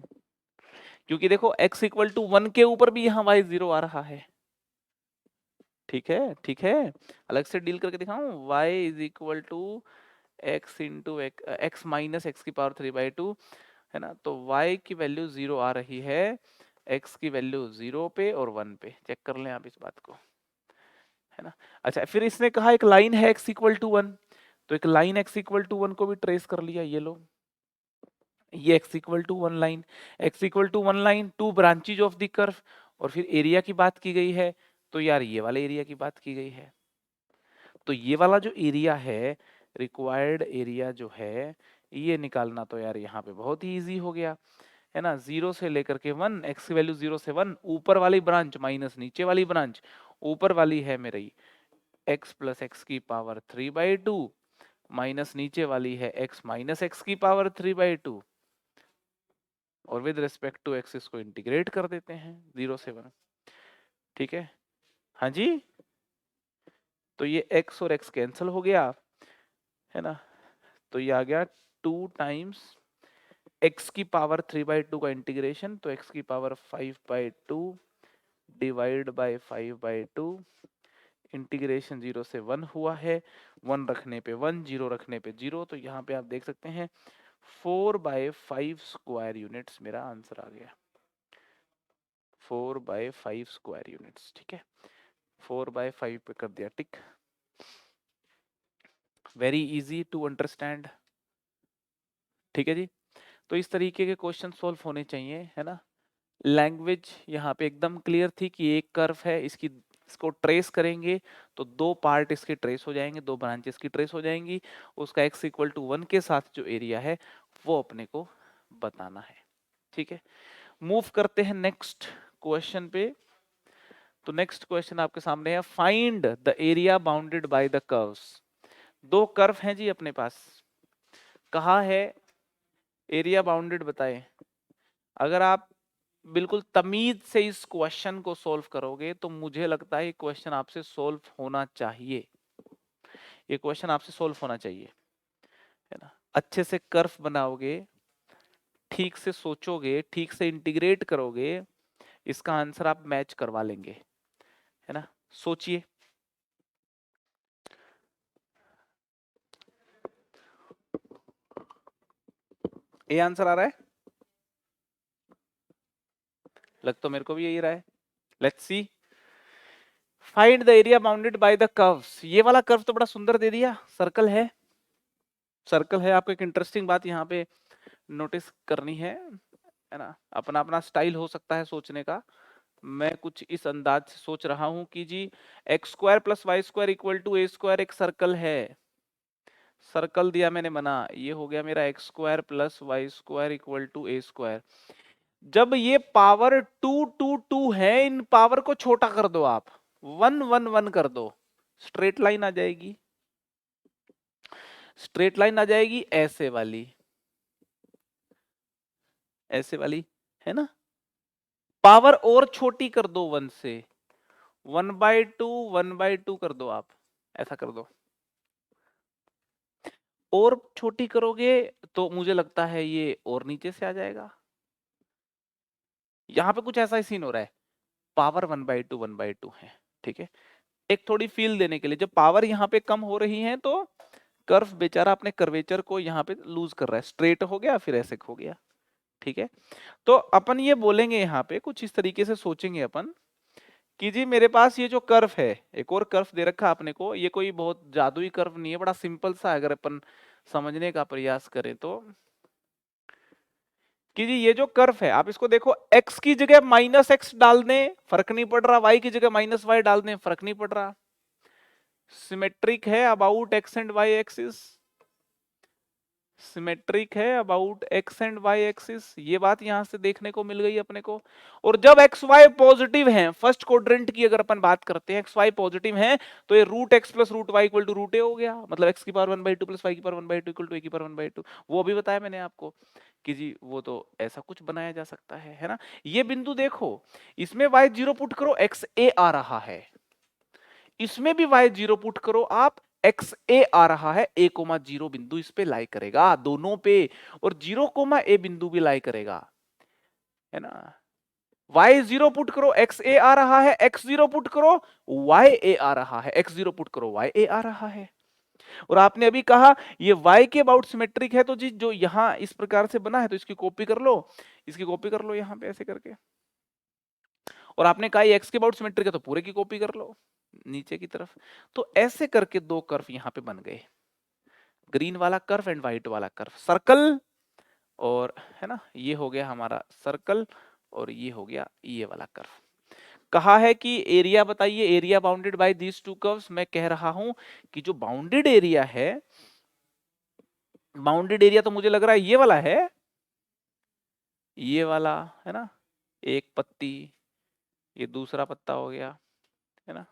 क्योंकि देखो x इक्वल टू 1 के ऊपर भी यहाँ y 0 आ रहा है, ठीक है, ठीक है। अलग से डील करके दिखाऊं, y is equal to x into x minus x की पावर 3/2, है ना। तो y की वैल्यू 0 आ रही है, x की वैल्यू 0 पे और 1 पे, चेक कर लें आप इस बात को, है ना। अच्छा फिर इसने कहा एक लाइन है x इक्वल टू 1, तो एक लाइन x इक्वल टू 1 को भी ट्रेस कर लिया, ये लो, ये x equal to 1 line, x equal to 1 line, 2 branches of the curve, और फिर एरिया की बात की गई है, तो यार ये वाले एरिया की बात की गई है। तो ये वाला जो एरिया है, रिक्वायर्ड एरिया जो है, ये निकालना तो यार यहाँ पे बहुत ही इजी हो गया, है ना। 0 से लेकर के 1, x की वैल्यू 0 से 1, ऊपर वाली ब्रांच माइनस नीचे वाली ब्रांच, ऊपर वाली है मेरी x प्लस एक्स की पावर 3/2 माइनस नीचे वाली है x माइनस एक्स की पावर 3/2, और विद रिस्पेक्ट टू x इसको इंटीग्रेट कर देते हैं 0 से 1, ठीक है। हाँ जी, तो ये x और x कैंसिल हो गया, है ना। तो ये आ गया 2 टाइम्स x की पावर 3/2 का इंटीग्रेशन, तो x की पावर 5/2 डिवाइड बाय 5/2, इंटीग्रेशन 0 से 1 हुआ है, 1 रखने पे 1, 0 रखने पे 0, तो यहाँ पे आप देख सकते हैं 4/5 स्क्वायर यूनिट्स मेरा आंसर आ गया, 4/5 स्क्वायर यूनिट्स, ठीक है। 4/5 पे कर दिया टिक, वेरी इजी टू अंडरस्टैंड, ठीक है जी। तो इस तरीके के क्वेश्चन सॉल्व होने चाहिए, है ना। लैंग्वेज यहाँ पे एकदम क्लियर थी कि एक कर्व है, इसको ट्रेस करेंगे तो दो पार्ट इसके ट्रेस हो जाएंगे, दो ब्रांचेस की ट्रेस हो जाएंगी, उसका x इक्वल टू 1 के साथ जो एरिया है वो अपने को बताना है, ठीक है। मूव करते हैं नेक्स्ट क्वेश्चन पे। तो नेक्स्ट क्वेश्चन आपके सामने है, find the area bounded by the curves. दो कर्व हैं जी अपने पास, कहा है एरिया बाउंडेड बताए। अगर आप बिल्कुल तमीज से इस क्वेश्चन को सॉल्व करोगे तो मुझे लगता है ये क्वेश्चन आपसे सॉल्व होना चाहिए, ये क्वेश्चन आपसे सॉल्व होना चाहिए, है ना। अच्छे से कर्व बनाओगे, ठीक से सोचोगे, ठीक से इंटीग्रेट करोगे, इसका आंसर आप मैच करवा लेंगे, है ना। सोचिए, ये आंसर आ रहा है, लग तो मेरे को भी यही रहा है। Let's see, find the area bounded by the curves. ये वाला कर्व तो बड़ा सुंदर दे दिया, सर्कल है, सर्कल है। आपको एक इंटरेस्टिंग बात यहाँ पे नोटिस करनी है ना। अपना अपना स्टाइल हो सकता है सोचने का, मैं कुछ इस अंदाज से सोच रहा हूं कि जी x square plus y square equal to a square एक सर्कल है, सर्कल दिया मैंने बना, ये हो गया मेरा x square plus y square equal to a square. जब ये पावर 2 2 2 है, इन पावर को छोटा कर दो आप, 1 1 1 कर दो, स्ट्रेट लाइन आ जाएगी, स्ट्रेट लाइन आ जाएगी ऐसे वाली, ऐसे वाली, है ना। पावर और छोटी कर दो 1 से, 1/2 1/2 कर दो आप, ऐसा कर दो। और छोटी करोगे तो मुझे लगता है ये और नीचे से आ जाएगा। यहां पे कुछ ऐसा ही सीन हो रहा है, पावर 1/2 1/2 है, ठीक है। एक थोड़ी फील देने के लिए, जब पावर यहाँ पे कम हो रही है तो कर्व बेचारा अपने कर्वेचर को यहाँ पे लूज कर रहा है, स्ट्रेट हो गया फिर ऐसे हो गया, ठीक है। तो अपन ये बोलेंगे यहाँ पे कुछ इस तरीके से सोचेंगे अपन कि जी मेरे पास ये जो कर्व है, एक और कर्व दे रखा आपने को, ये कोई बहुत जादुई कर्व नहीं है, बड़ा सिंपल सा अगर अपन समझने का प्रयास करें तो, कि जी ये जो कर्व है आप इसको देखो, x की जगह -x डाल दें फर्क नहीं पड़ रहा, y की जगह -y डाल दें फर्क नहीं पड़ रहा, सिमेट्रिक है about x and y axis, symmetric है about x and y axis, ये बात यहां से देखने को मिल गई अपने को। और जब एक्स वाई पॉजिटिव हैं, फर्स्ट क्वाड्रेंट की अगर अपन बात करते हैं, एक्स वाई पॉजिटिव हैं, तो ये √x plus √y equal to √a हो गया, मतलब x की पावर 1/2 प्लस y की पावर 1/2 इक्वल टू a की पावर 1/2। वो भी बताया मैंने आपको कि जी वो तो ऐसा कुछ बनाया जा सकता है ना। ये बिंदु देखो, इसमें y0 पुट करो x a आ रहा है, इसमें भी y0 पुट करो आप, एक्स ए आ रहा है, a,0 बिंदु इस पे लाई करेगा दोनों पे, और 0,a बिंदु भी लाई करेगा, है ना। y0 पुट करो एक्स ए आ रहा है, x0 पुट करो y a आ रहा है, x0 पुट करो y a आ रहा है। और आपने अभी कहा ये y के अबाउट सिमेट्रिक है, तो जी जो यहां इस प्रकार से बना है तो इसकी कॉपी कर लो, इसकी कॉपी कर लो यहां पे ऐसे करके। और आपने कहा ये x के अबाउट सिमेट्रिक है तो पूरे की कॉपी कर लो नीचे की तरफ। तो ऐसे करके दो कर्व यहां पे बन गए, ग्रीन वाला कर्व एंड व्हाइट वाला कर्व, सर्कल, और है ना ये हो गया हमारा सर्कल, और ये हो गया ये वाला कर्व। कहा है कि एरिया बताइए, area bounded by these two curves. मैं कह रहा हूं कि जो बाउंडेड एरिया है, बाउंडेड एरिया तो मुझे लग रहा है ये वाला है, ये वाला, है ना, एक पत्ती, ये दूसरा पत्ता हो गया, है ना,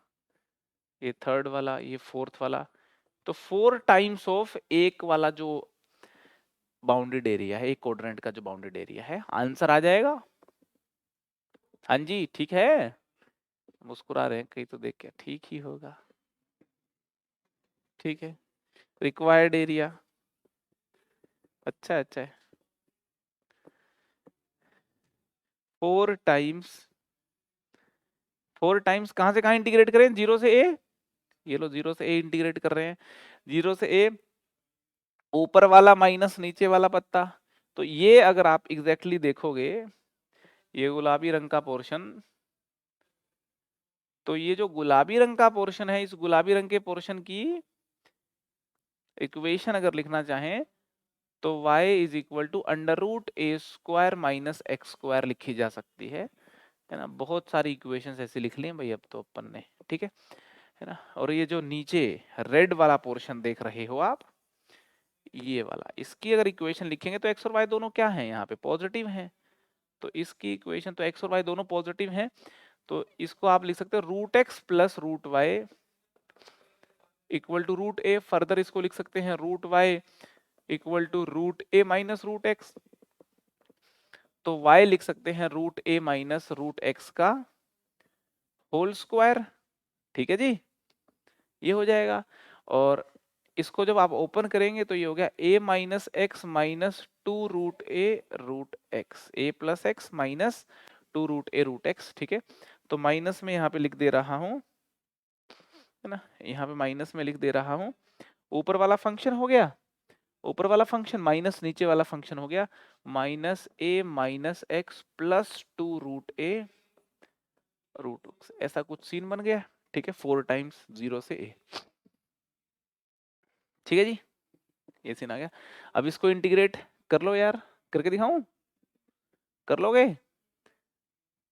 ये थर्ड वाला, ये फोर्थ वाला, तो 4 टाइम्स ऑफ एक वाला जो बाउंडेड एरिया है, एक क्वाड्रेंट का जो बाउंडेड एरिया है, आंसर आ जाएगा। हाँ जी ठीक है, मुस्कुरा रहे हैं कहीं तो देख के, ठीक ही होगा, ठीक है। रिक्वायर्ड एरिया, अच्छा अच्छा है, 4 टाइम्स, 4 टाइम्स कहां से कहां इंटीग्रेट करें, 0 से a, ये लो 0 से a इंटीग्रेट कर रहे हैं, 0 से a, ऊपर वाला माइनस नीचे वाला पत्ता। तो ये अगर आप एग्जैक्टली देखोगे, ये गुलाबी रंग का पोर्शन, तो ये जो गुलाबी रंग का पोर्शन है, इस गुलाबी रंग के पोर्शन की इक्वेशन अगर लिखना चाहें तो y is equal to √a² minus x² लिखी जा सकती है ना। बहुत सारी इक्वेशंस ऐसी लिख ली हैं भाई अब तो अपन ने, ठीक है ना। और ये जो नीचे रेड वाला पोर्शन देख रहे हो आप, ये वाला, इसकी अगर इक्वेशन लिखेंगे तो x और y दोनों क्या है, यहाँ पे पॉजिटिव हैं, तो इसकी इक्वेशन तो x और y दोनों पॉजिटिव हैं, तो इसको आप लिख सकते हो √x plus √y equal to √a। Further इसको लिख सकते हैं √y equal to √a minus √x, तो y लिख सकते हैं √a माइनस √x का होल स्क्वायर, ठीक है जी, ये हो जाएगा। और इसको जब आप ओपन करेंगे तो ये हो गया a minus x minus 2√a√x, a plus x minus 2√a√x, ठीक है। तो माइनस में यहाँ पे लिख दे रहा हूं, है ना, यहाँ पे माइनस में लिख दे रहा हूं, ऊपर वाला फंक्शन हो गया, ऊपर वाला फंक्शन माइनस नीचे वाला फंक्शन हो गया, minus a minus x plus 2√a√x, ऐसा कुछ सीन बन गया, ठीक है, 4 टाइम्स 0 से a, ठीक है जी, ये सीन आ गया। अब इसको इंटीग्रेट कर लो यार, करके दिखाऊं, कर लोगे,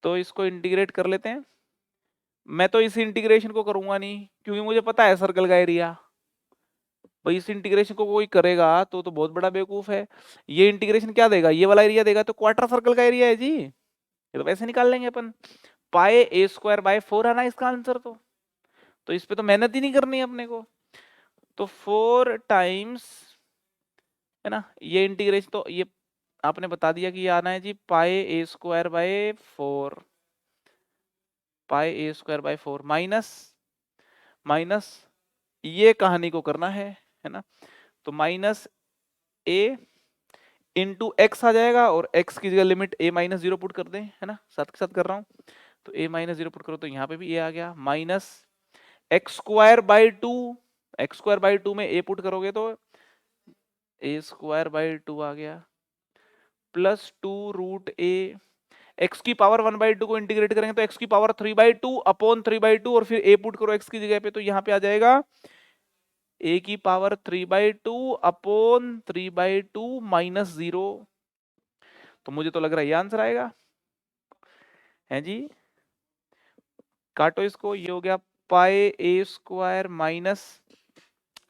तो इसको इंटीग्रेट कर लेते हैं। मैं तो इस इंटीग्रेशन को करूंगा नहीं क्योंकि मुझे पता है सर्कल का एरिया, भाई इस इंटीग्रेशन को कोई करेगा तो बहुत बड़ा बेवकूफ है। ये इंटीग्रेशन क्या देगा, ये वाला एरिया देगा, तो क्वार्टर सर्कल का एरिया है जी, ये तो वैसे निकाल लेंगे अपन, πa² बाय 4 है ना इसका आंसर, तो तो इस पे तो मेहनत ही नहीं करनी है अपने को। तो 4 टाइम्स, है ना, ये इंटीग्रेशन तो ये आपने बता दिया कि ये आना है जी pi a square by 4, pi a square by 4 minus minus ये कहानी को करना है ना, तो माइनस ए इंटू एक्स आ जाएगा और एक्स की जगह limit a minus zero put कर दें, है ना, साथ के साथ कर रहा हूँ, तो ए माइनस जीरो पुट करो तो यहाँ पे भी ए आ गया, minus x square by two, x square by two में ए पुट करोगे तो ए स्क्वायर बाई टू आ गया, प्लस टू रूट ए, एक्स की पावर 1/2 को इंटीग्रेट करेंगे तो एक्स की पावर 3/2 अपॉन 3/2 और फिर ए पुट करो एक्स की जगह पे, तो यहाँ पे आ जाएगा ए की पावर 3/2 अपॉन 3/2 माइनस 0। तो मुझे तो लग रहा है ये आंसर आएगा, है जी। काटो इसको, ये हो गया पाई a square minus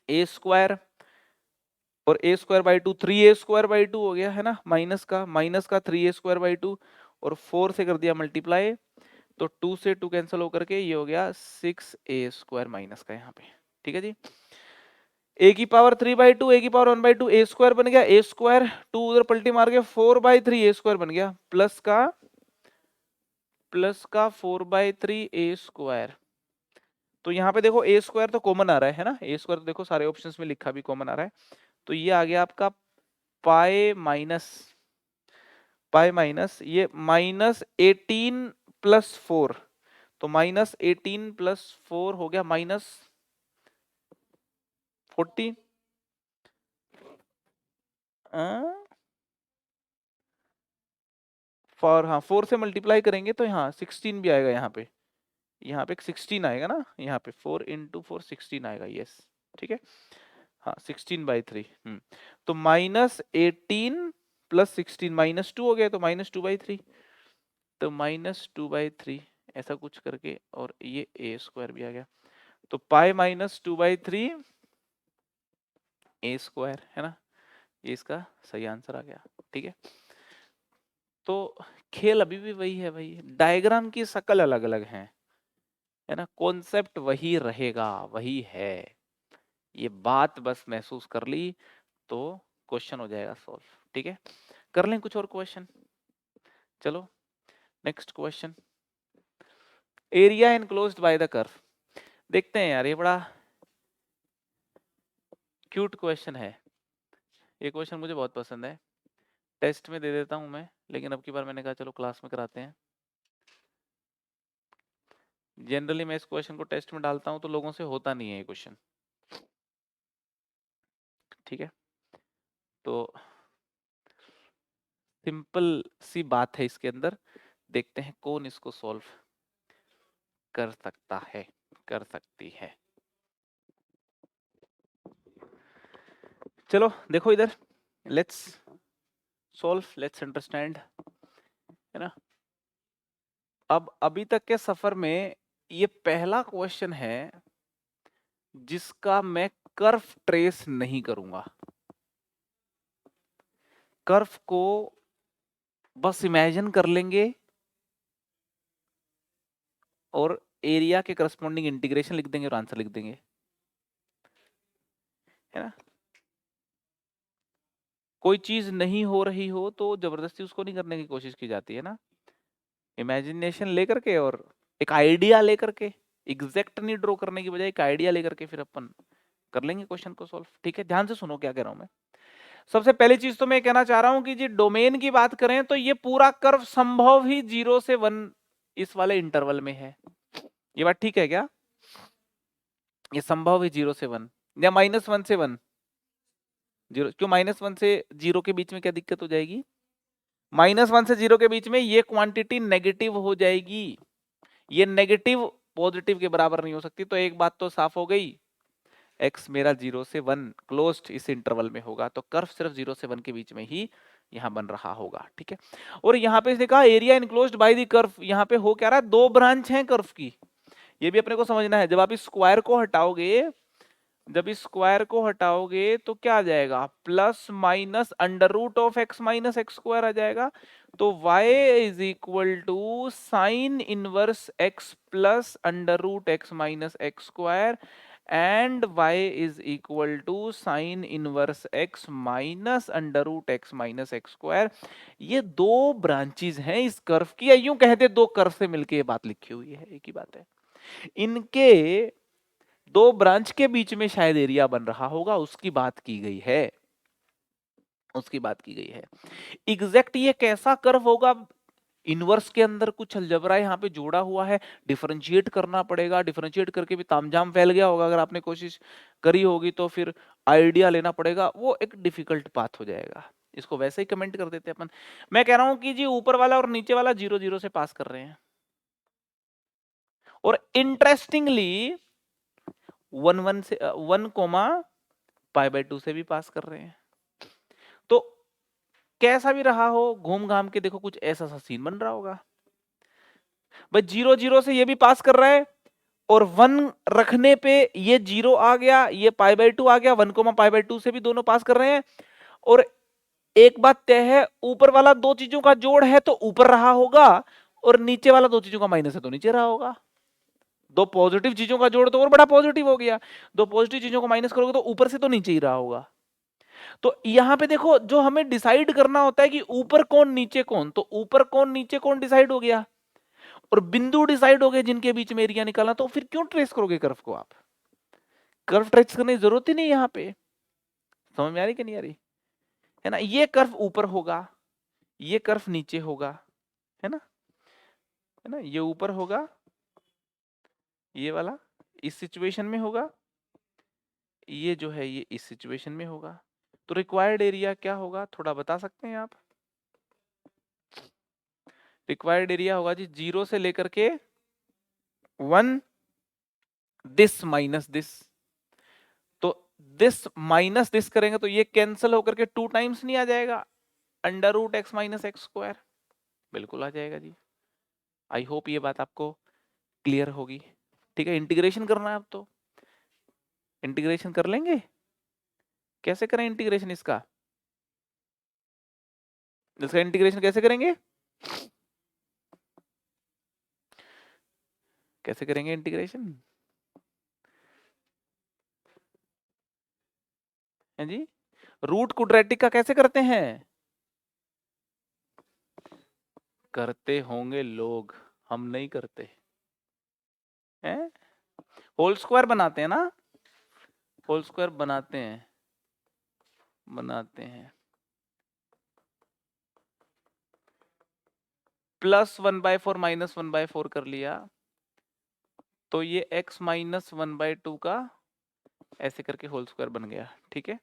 a square और ए स्क्वायर बाई टू 3a² हो गया, है ना, माइनस का 3a² और 4 से कर दिया मल्टीप्लाई, तो 2 से 2 कैंसिल होकर के ये हो गया 6a² माइनस का यहाँ पे, ठीक है जी। ए की पावर 3/2, ए की पावर 1/2, ए स्क्वायर बन गया, ए स्क्वायर 2 उधर पलटी मार के 4/3 ए स्क्वायर बन गया, प्लस का 4/3 ए स्क्वायर। तो यहाँ पे देखो ए स्क्वायर तो कॉमन आ रहा है ना, ए स्क्वायर तो देखो सारे ऑप्शंस में लिखा भी कॉमन आ रहा है, तो ये आ गया आपका पाई माइनस ये -18 + 4, तो -18 + 4 हो गया -40, फॉर हाँ 4 से मल्टीप्लाई करेंगे तो यहाँ 16 भी आएगा, यहाँ पे 16 आएगा ना, यहाँ पे 4 × 4 16 आएगा, यस ठीक है, हाँ 16/3, तो -18 + 16 -2 हो गया, तो -2/3, तो -2/3 ऐसा कुछ करके, और ये a स्क्वायर भी आ गया, तो पाई -2/3 a स्क्वायर, है ना, ये इसका सही आंसर आ गया, ठीक है। तो खेल अभी भी वही है भाई, डायग्राम की शक्ल अलग अलग है ना, कॉन्सेप्ट वही रहेगा, वही है, ये बात बस महसूस कर ली तो क्वेश्चन हो जाएगा सॉल्व, ठीक है। कर लें कुछ और क्वेश्चन, चलो next question, area enclosed by the curve, देखते हैं यार, ये बड़ा क्यूट क्वेश्चन है, ये क्वेश्चन मुझे बहुत पसंद है, टेस्ट में दे देता हूं मैं, लेकिन अब की बार मैंने कहा चलो क्लास में कराते हैं। जनरली मैं इस क्वेश्चन को टेस्ट में डालता हूं तो लोगों से होता नहीं है ये क्वेश्चन, ठीक है, तो सिंपल सी बात है इसके अंदर, देखते हैं कौन इसको सॉल्व कर सकता है, कर सकती है। चलो देखो इधर, लेट्स सॉल्व, लेट्स अंडरस्टैंड, है ना। अब अभी तक के सफर में ये पहला क्वेश्चन है जिसका मैं कर्व ट्रेस नहीं करूंगा, कर्व को बस इमेजिन कर लेंगे और एरिया के करस्पॉन्डिंग इंटीग्रेशन लिख देंगे और आंसर लिख देंगे, है ना। कोई चीज नहीं हो रही हो तो जबरदस्ती उसको नहीं करने की कोशिश की जाती है ना, इमेजिनेशन लेकर के और एक आइडिया लेकर के, एग्जैक्ट नहीं ड्रॉ करने की बजाय एक आइडिया लेकर के फिर अपन कर लेंगे क्वेश्चन को सॉल्व, ठीक है। ध्यान से सुनो क्या कह रहा हूं मैं। सबसे पहली चीज तो मैं कहना चाह रहा हूं कि जी डोमेन की बात करें तो ये पूरा कर्व संभव ही 0 से 1 इस वाले इंटरवल में है, ये बात ठीक है क्या, ये संभव है 0 से 1 या -1 से 1, 0 क्यों, -1 से 0 के बीच में क्या दिक्कत हो जाएगी, -1 से 0 के बीच में ये क्वांटिटी नेगेटिव हो जाएगी, ये नेगेटिव पॉजिटिव के बराबर नहीं हो सकती, तो एक बात तो साफ हो गई, x मेरा 0 से 1 क्लोज्ड इस इंटरवल में होगा, तो कर्व सिर्फ 0 से 1 के बीच में ही यहाँ बन रहा होगा, ठीक है। और यहाँ पे इसने कहा area enclosed by the curve, यहाँ पे हो क्या रहा है, दो ब्रांच हैं कर्व की, ये भी अपने को समझना है। जब आप इस स्क्वायर को हटाओगे, जब इस स्क्वायर को हटाओगे तो क्या आ जाएगा, +- √(x - x² आ जाएगा, तो y is equal to sine inverse x plus under root x minus x square and y is equal to sine inverse x minus under root x minus x square. ये दो ब्रांचेज हैं इस कर्व की, या यूं कहते दो कर्व से मिलके ये बात लिखी हुई है, एक ही बात है। इनके दो ब्रांच के बीच में शायद एरिया बन रहा होगा, उसकी बात की गई है, उसकी बात की गई है। एग्जैक्ट ये कैसा कर्व होगा, इनवर्स के अंदर कुछ अलजबरा यहाँ पे जोड़ा हुआ है, डिफरेंशिएट करना पड़ेगा, डिफरेंशिएट करके भी तामझाम फैल गया होगा, अगर आपने कोशिश करी होगी तो फिर आइडिया लेना पड़ेगा, वो एक डिफिकल्ट पाथ हो जाएगा। इसको वैसे ही कमेंट कर देते अपन। मैं कह रहा हूं कि जी ऊपर वाला और नीचे वाला 0 0 से पास कर रहे हैं, और इंटरेस्टिंगली 1 1 से 1 कोमा पाई बाय 2 से भी पास कर रहे हैं। तो कैसा भी रहा हो, घूम घाम के देखो कुछ ऐसा सा सीन बन रहा होगा। भाई 0 0 से ये भी पास कर रहा है, और 1 रखने पे ये 0 आ गया, ये पाई बाय 2 आ गया, 1 कोमा पाई बाय 2 से भी दोनों पास कर रहे हैं। और एक बात तय है, ऊपर वाला दो चीजों का जोड़ है तो ऊपर रहा होगा, और नीचे वाला दो चीजों का माइनस है तो नीचे रहा होगा। दो पॉजिटिव चीजों का जोड़ तो और बड़ा पॉजिटिव हो गया, दो पॉजिटिव चीजों को माइनस करोगे तो ऊपर से तो नीचे ही रहा होगा। तो यहां पे देखो, जो हमें डिसाइड करना होता है कि ऊपर कौन नीचे कौन, तो ऊपर कौन नीचे कौन डिसाइड हो गया, और बिंदु डिसाइड हो गए जिनके बीच में एरिया निकालना। तो फिर क्यों ट्रेस करोगे कर्व को आप, कर्व ट्रेस करने की जरूरत ही नहीं यहां पे। समझ में आ रही कि नहीं आ रही है ना। ये कर्व ऊपर होगा, ये कर्व नीचे होगा, है ना, है ना, ये ऊपर होगा, ये वाला इस सिचुएशन में होगा, ये जो है ये इस सिचुएशन में होगा। तो रिक्वायर्ड एरिया क्या होगा, थोड़ा बता सकते हैं आप। रिक्वायर्ड एरिया होगा जी 0 से लेकर के 1 दिस माइनस दिस। तो दिस माइनस दिस करेंगे तो ये कैंसिल होकर के 2 टाइम्स नहीं आ जाएगा, under root x minus x square, बिल्कुल आ जाएगा जी। आई होप ये बात आपको क्लियर होगी। ठीक है, इंटीग्रेशन करना है आप तो इंटीग्रेशन कर लेंगे। कैसे करें इंटीग्रेशन इसका, इसका इंटीग्रेशन कैसे करेंगे, कैसे करेंगे इंटीग्रेशन, है जी। रूट क्वाड्रेटिक का कैसे करते हैं, करते होंगे लोग, हम नहीं करते हैं। होल स्क्वायर बनाते हैं ना, होल स्क्वायर बनाते हैं, बनाते हैं। प्लस 1/4 माइनस 1/4 कर लिया, तो ये x माइनस 1/2 का ऐसे करके होल स्क्वायर बन गया। ठीक है,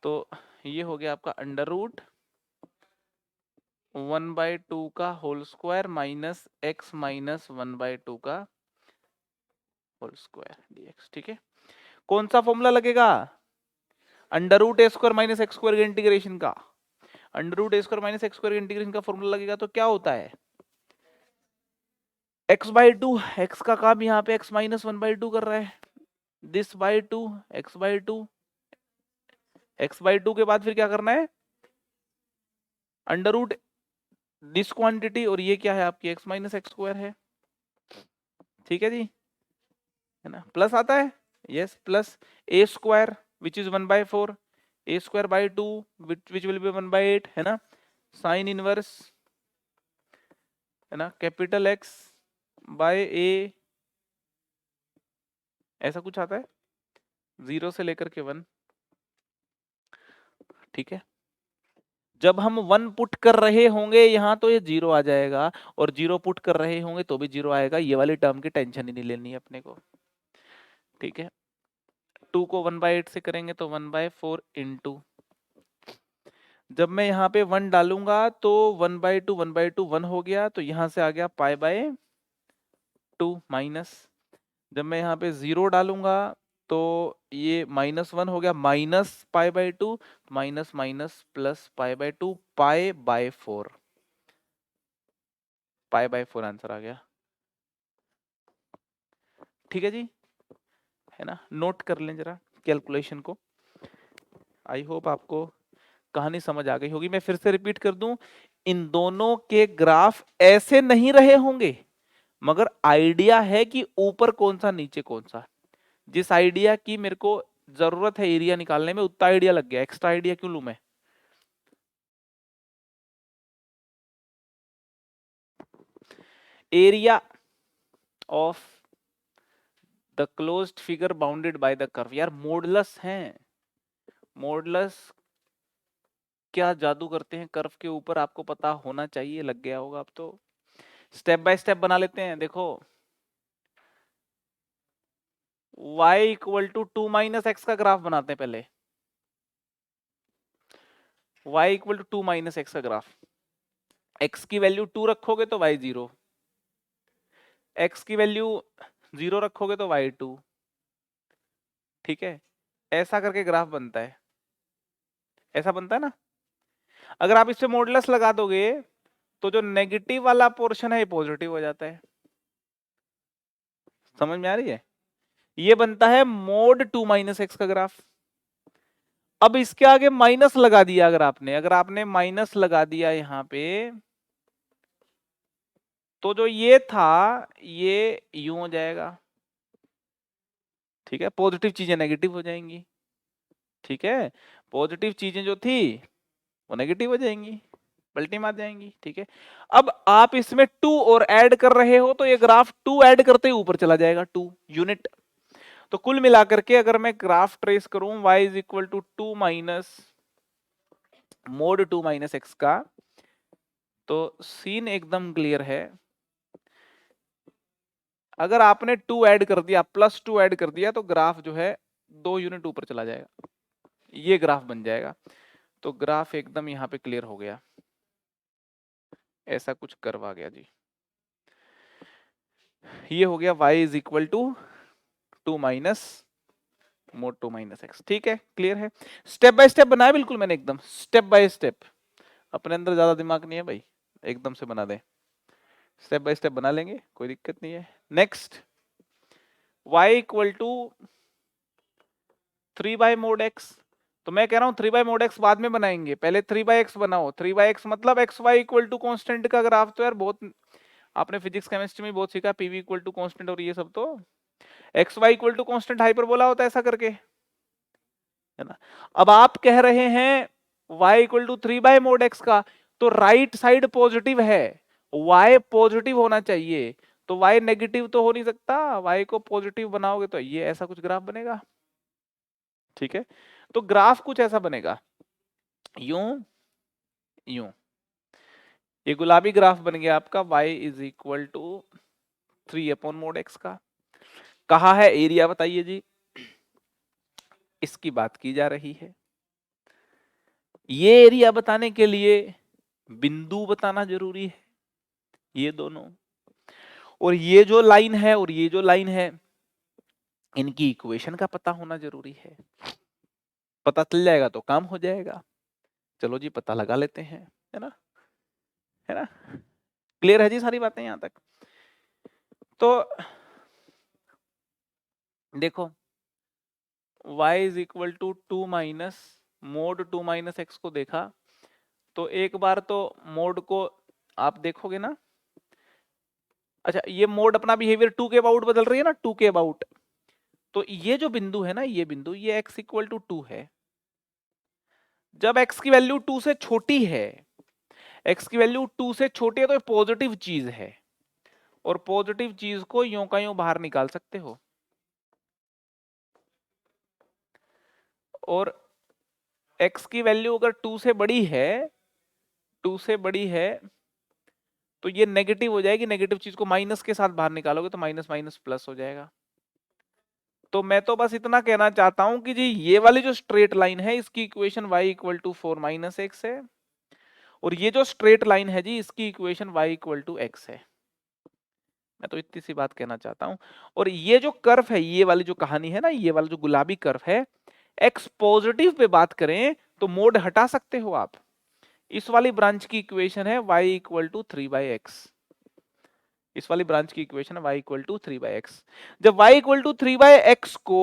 तो ये हो गया आपका अंडर रूट 1/2 का whole square minus x minus 1/2 का होल स्क्वायर dx। ठीक है, कौन सा फॉर्मूला लगेगा, अंडर रूट ए स्क्वायर माइनस एक्स स्क्वायर के इंटीग्रेशन का, अंडर रूट ए स्क्वायर माइनस एक्स स्क्वायर के इंटीग्रेशन का फॉर्मूला लगेगा। तो क्या होता है, x/2, x का काम यहाँ पे x माइनस 1/2 कर रहा है, this by two x/2, x/2 के बाद फिर क्या करना है, अंडर रूट दिस क्वांटिटी, और ये क्या है आपकी x माइनस एक्स स्क्वायर है। ठीक है जी, है ना, प्लस आता है, yes, plus a square which is 1/4, A square by 2 which will be 1/8, है ना, साइन इनवर्स, है ना, कैपिटल एक्स बाय ए, ऐसा कुछ आता है 0 से लेकर के 1। ठीक है, जब हम 1 पुट कर रहे होंगे यहां तो ये 0 आ जाएगा, और 0 पुट कर रहे होंगे तो भी 0 आएगा। ये वाली टर्म की टेंशन ही नहीं लेनी है अपने को। ठीक है, 2 को 1/8 से करेंगे तो 1/4 इंटू, जब मैं यहाँ पे 1 डालूंगा तो 1/2 1/2 1 हो गया, तो यहां से आ गया π/2 माइनस, जब मैं यहाँ पे 0 डालूंगा तो ये -1 हो गया, minus π/2, minus minus plus π/2, π/4, π/4 answer आ गया। ठीक है जी, है ना, नोट कर लें जरा कैलकुलेशन को। आई होप आपको कहानी समझ आ गई होगी। मैं फिर से रिपीट कर दूं, इन दोनों के ग्राफ ऐसे नहीं रहे होंगे, मगर आइडिया है कि ऊपर कौन सा नीचे कौन सा। जिस आइडिया की मेरे को जरूरत है एरिया निकालने में, उतना आइडिया लग गया, एक्स्ट्रा आइडिया क्यों लूं मैं। Area of the closed figure bounded by the curve. यार मॉडुलस हैं, मॉडुलस क्या जादू करते हैं कर्व के ऊपर, आपको पता होना चाहिए, लग गया होगा अब तो। स्टेप बाय स्टेप बना लेते हैं। देखो y equal to 2 minus x का ग्राफ बनाते हैं पहले। y equal to 2 minus x का ग्राफ। x की वैल्यू 2 रखोगे तो y 0, x की वैल्यू 0 रखोगे तो y 2। ठीक है, ऐसा करके ग्राफ बनता है, ऐसा बनता है ना। अगर आप इस पे मॉडुलस लगा दोगे तो जो नेगेटिव वाला पोर्शन है ये पॉजिटिव हो जाता है। समझ में आ रही है। ये बनता है मोड 2 माइनस एक्स का ग्राफ। अब इसके आगे माइनस लगा दिया, अगर आपने माइनस लगा दिया यहां पे, तो जो ये था ये यूं हो जाएगा। ठीक है, पॉजिटिव चीजें नेगेटिव हो जाएंगी। ठीक है, पॉजिटिव चीजें जो थी वो नेगेटिव हो जाएंगी, पलटी मार जाएंगी। ठीक है, अब आप इसमें 2 और ऐड कर रहे हो तो ये ग्राफ 2 ऐड करते ही ऊपर चला जाएगा, 2 यूनिट। तो कुल मिलाकर के अगर मैं ग्राफ ट्रेस करूं y is equal to 2 minus mod 2 minus x का, तो सीन एकदम क्लियर है। अगर आपने 2 ऐड कर दिया, प्लस 2 ऐड कर दिया, तो ग्राफ जो है 2 यूनिट ऊपर चला जाएगा, ये ग्राफ बन जाएगा। तो ग्राफ एकदम यहां पे क्लियर हो गया, ऐसा कुछ करवा गया जी। ये हो गया y is equal to 2 minus mod 2 minus x. ठीक है, क्लियर है। स्टेप बाय स्टेप बनाया बिल्कुल मैंने, एकदम स्टेप बाय स्टेप। अपने अंदर ज्यादा दिमाग नहीं है भाई, एकदम से बना दे। स्टेप बाय स्टेप बना लेंगे, कोई दिक्कत नहीं है। Next, y equal to 3 by mod x। तो मैं कह रहा हूं 3 बाय मोड x बाद में बनाएंगे, पहले 3 बाय x बनाओ। 3 बाय x मतलब x y equal to constant का ग्राफ। तो यार बहुत आपने फिजिक्स केमिस्ट्री में बहुत सीखा, पीवी इक्वल टू कॉन्स्टेंट और ये सब। तो x y equal to constant hyperbola होता है ऐसा करके, है ना। अब आप कह रहे हैं y equal to 3 by mod x का, तो राइट साइड पॉजिटिव है, y पॉजिटिव होना चाहिए, तो y नेगेटिव तो हो नहीं सकता। y को पॉजिटिव बनाओगे तो ये ऐसा कुछ ग्राफ बनेगा। ठीक है, तो ग्राफ कुछ ऐसा बनेगा, यूं यूं। ये गुलाबी ग्राफ बन गया आपका y is equal to 3 upon mod x का। कहा है एरिया, बताइए जी, इसकी बात की जा रही है। ये एरिया बताने के लिए बिंदु बताना जरूरी है, ये दोनों। और ये जो लाइन है और ये जो लाइन है, इनकी इक्वेशन का पता होना जरूरी है। पता चल जाएगा तो काम हो जाएगा। चलो जी पता लगा लेते हैं, है ना, है ना। क्लियर है जी सारी बातें यहां तक। तो देखो y is equal to 2 minus mod 2 minus x को देखा, तो एक बार तो मोड को आप देखोगे ना। अच्छा, ये मोड अपना बिहेवियर 2 के अबाउट बदल रही है ना, 2 के अबाउट। तो ये जो बिंदु है ना, ये बिंदु, ये x इक्वल टू 2 है। जब x की वैल्यू 2 से छोटी है, x की वैल्यू 2 से छोटी है, तो पॉजिटिव चीज है, और पॉजिटिव चीज को यूं का यूं बाहर निकाल सकते हो। और x की वैल्यू अगर 2 से बड़ी है, 2 से बड़ी है, तो ये नेगेटिव हो जाएगी। नेगेटिव चीज को माइनस के साथ बाहर निकालोगे तो माइनस माइनस प्लस हो जाएगा। तो मैं तो बस इतना कहना चाहता हूं कि जी ये वाली जो स्ट्रेट लाइन है, इसकी equation y equal to 4 minus x है, और ये जो स्ट्रेट लाइन है जी, इसकी equation y equal to x है। मैं तो इतनी सी बात कहना चाहता हूं। और ये जो कर्व है, ये वाली जो कहानी है ना, ये वाला जो गुलाबी कर्व है, एक्स पॉजिटिव पे बात करें तो मोड हटा सकते हो आप। इस वाली ब्रांच की इक्वेशन है y equal to 3 by x. इस वाली ब्रांच की इक्वेशन है y equal to 3 by x. जब y equal to 3 by x को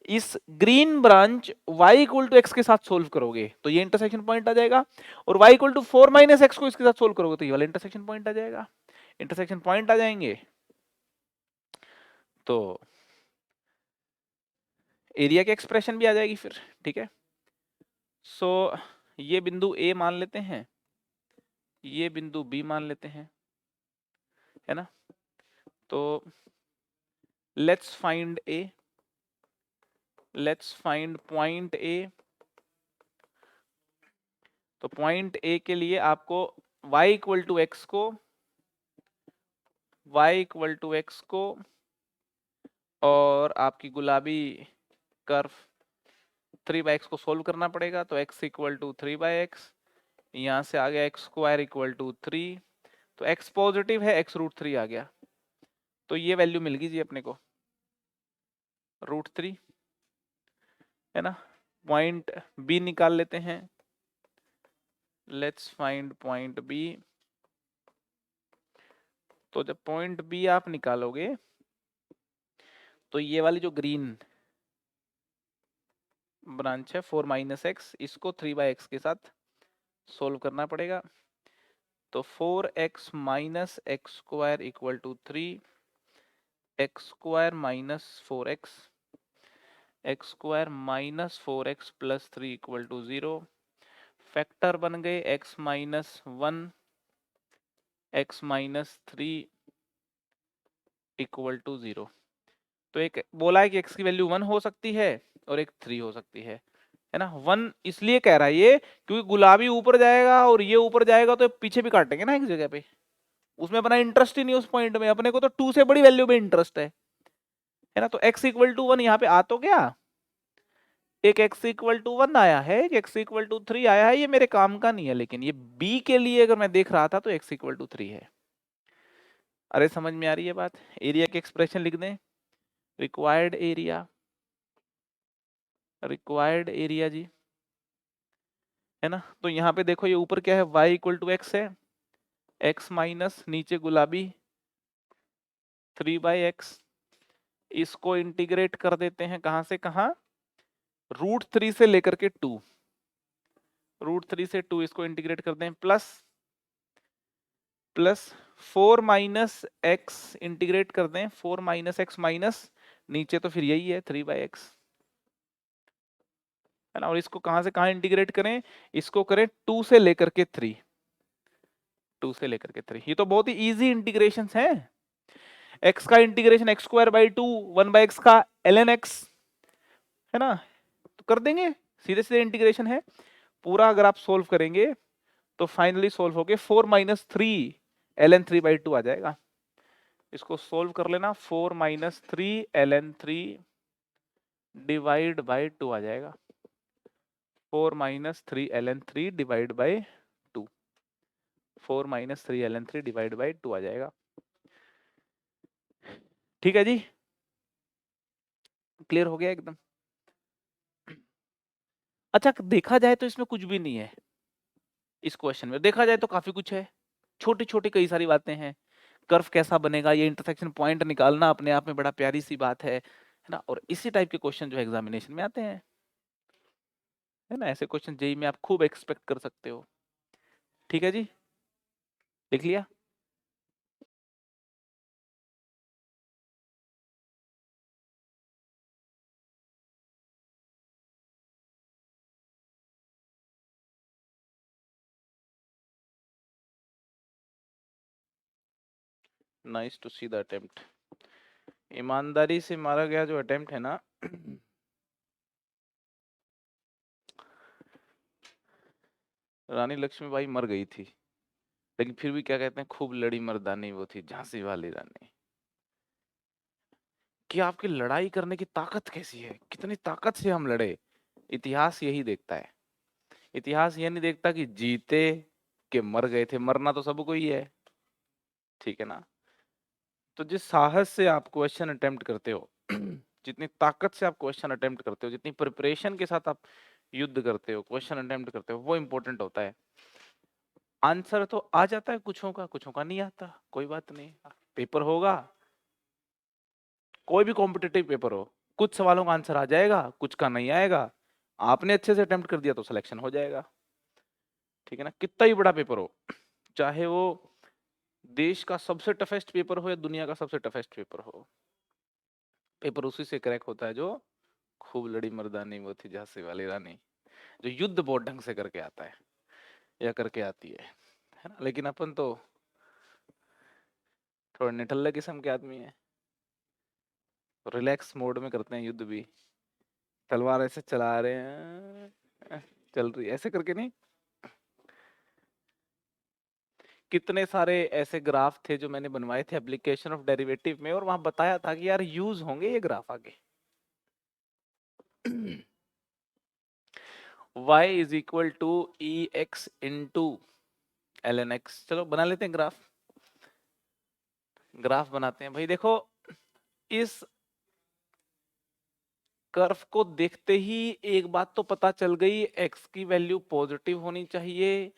इस green branch y equal to x के साथ सोल्व करोगे तो ये इंटरसेक्शन पॉइंट आ जाएगा, और y equal to 4 minus x को इसके साथ सोल्व करोगे तो ये वाला इंटरसेक्शन पॉइंट आ जाएगा। इंटरसेक्शन पॉइंट आ जाएंगे तो एरिया की एक्सप्रेशन भी आ जाएगी फिर, ठीक है। सो ये बिंदु A मान लेते हैं, ये बिंदु B मान लेते हैं, है ना। तो let's find A, let's find point A। तो पॉइंट A के लिए आपको y इक्वल टू एक्स को, y इक्वल टू एक्स को और आपकी गुलाबी कर्व 3/x को सोल्व करना पड़ेगा। तो x इक्वल टू 3/x, यहाँ से आ गया x स्क्वायर इक्वल टू 3, तो x पॉजिटिव है, x रूट 3 आ गया, तो ये वैल्यू मिल गई जी अपने को रूट 3, है ना। पॉइंट B निकाल लेते हैं, लेट्स फाइंड पॉइंट B। तो जब पॉइंट B आप निकालोगे तो ये वाली जो ग्रीन ब्रांच है 4 माइनस एक्स, इसको 3/x के साथ सोल्व करना पड़ेगा। तो 4x minus x square equal to 3, x square minus 4x, x square minus 4x plus 3 equal to 0। Factor बन गए x minus 1, x minus 3 equal to 0। तो एक बोला है कि x की वैल्यू 1 हो सकती है और एक 3 हो सकती है ना। 1 इसलिए कह रहा है ये क्योंकि गुलाबी ऊपर जाएगा और ये ऊपर जाएगा तो पीछे भी काटेंगे ना एक जगह पे, उसमें अपना इंटरेस्ट ही नहीं उस पॉइंट में, अपने को तो 2 से बड़ी वैल्यू में इंटरेस्ट है ना। तो x इक्वल टू 1 यहाँ पे आ तो गया, एक x इक्वल टू 1 आया है, एक x इक्वल टू 3 आया है, ये मेरे काम का नहीं है, लेकिन ये b के लिए अगर मैं देख रहा था तो x इक्वल टू 3 है। अरे समझ में आ रही है बात। एरिया की एक्सप्रेशन लिख दें, रिक्वायर्ड एरिया, रिक्वायर्ड एरिया जी, है ना। तो यहाँ पे देखो ये ऊपर क्या है, y इक्वल टू एक्स है, x माइनस नीचे गुलाबी 3/x, इसको इंटीग्रेट कर देते हैं कहां से कहां, रूट 3 से लेकर के 2, रूट 3 से 2 इसको इंटीग्रेट कर दें, plus plus 4 minus x integrate कर दें, 4 माइनस एक्स माइनस नीचे तो फिर यही है 3/x, है ना। और इसको कहां से कहां इंटीग्रेट करें, इसको करें 2 से लेकर के 3, 2 से लेकर के 3। ये तो बहुत ही इजी इंटीग्रेशन है। x का integration x square by 2, 1/x का ln x, है ना। तो कर देंगे, सीधे सीधे इंटीग्रेशन है पूरा। अगर आप सोल्व करेंगे तो फाइनली सोल्व होके 4 माइनस 3 ln 3/2 आ जाएगा। इसको सोल्व कर लेना, 4 माइनस 3 ln 3 डिवाइड बाई 2 आ जाएगा, 4 minus 3 ln 3 divide by 2, 4 minus 3 ln 3 divide by 2 आ जाएगा। ठीक है जी, क्लियर हो गया एकदम। अच्छा देखा जाए तो इसमें कुछ भी नहीं है, इस क्वेश्चन में देखा जाए तो काफी कुछ है, छोटी छोटी कई सारी बातें हैं। कर्व कैसा बनेगा, ये इंटरसेक्शन पॉइंट निकालना अपने आप में बड़ा प्यारी सी बात है ना। और इसी टाइप के क्वेश्चन जो एग्जामिनेशन में आते हैं, है ना। ऐसे क्वेश्चन जेई में आप खूब एक्सपेक्ट कर सकते हो। ठीक है जी, लिख लिया। Nice to see the attempt. ईमानदारी से मारा गया जो अटेम्प्ट है ना, रानी लक्ष्मीबाई मर गई थी, लेकिन फिर भी क्या कहते हैं, खूब लड़ी मर्दानी वो थी झांसी वाली रानी। कि आपकी लड़ाई करने की ताकत कैसी है, कितनी ताकत से हम लड़े, इतिहास यही देखता है। इतिहास ये नहीं देखता कि जीते कि मर गए थे, मरना तो सबको ही है, ठीक है ना। तो जिस साहस से आप क्वेश्चन अटेम्प्ट करते हो, जितनी ताकत से आप क्वेश्चन अटेम्प्ट करते हो, जितनी प्रिपरेशन के साथ आप युद्ध करते हो, क्वेश्चन अटेम्प्ट करते हो, वो इंपॉर्टेंट होता है। आंसर तो आ जाता है कुछों का नहीं आता, कोई बात नहीं। पेपर होगा, कोई भी कॉम्पिटिटिव पेपर हो, कुछ सवालों का आंसर आ जाएगा, कुछ का नहीं आएगा। आपने अच्छे से अटेम्प्ट कर दिया तो सिलेक्शन हो जाएगा, ठीक है ना। कितना ही बड़ा पेपर हो, चाहे वो देश का सबसे टफेस्ट पेपर हो या दुनिया का सबसे टफेस्ट पेपर हो, पेपर उसी से क्रैक होता है जो खूब लड़ी मर्दानी वो थी झांसी वाली रानी, जो युद्ध बहुत ढंग से करके आता है या करके आती है ना। लेकिन अपन तो थोड़ा निठल्ले किस्म के आदमी है, रिलैक्स मोड में करते हैं युद्ध भी, तलवार ऐसे चला रहे हैं, चल रही ऐसे करके नहीं। कितने सारे ऐसे ग्राफ थे जो मैंने बनवाए थे एप्लीकेशन ऑफ डेरिवेटिव में, और वहां बताया था कि यार यूज होंगे ये ग्राफ आगे। y is equal to e x into l n x. चलो बना लेते हैं ग्राफ, ग्राफ बनाते हैं भाई। देखो इस कर्व को देखते ही एक बात तो पता चल गई, x की वैल्यू पॉजिटिव होनी चाहिए,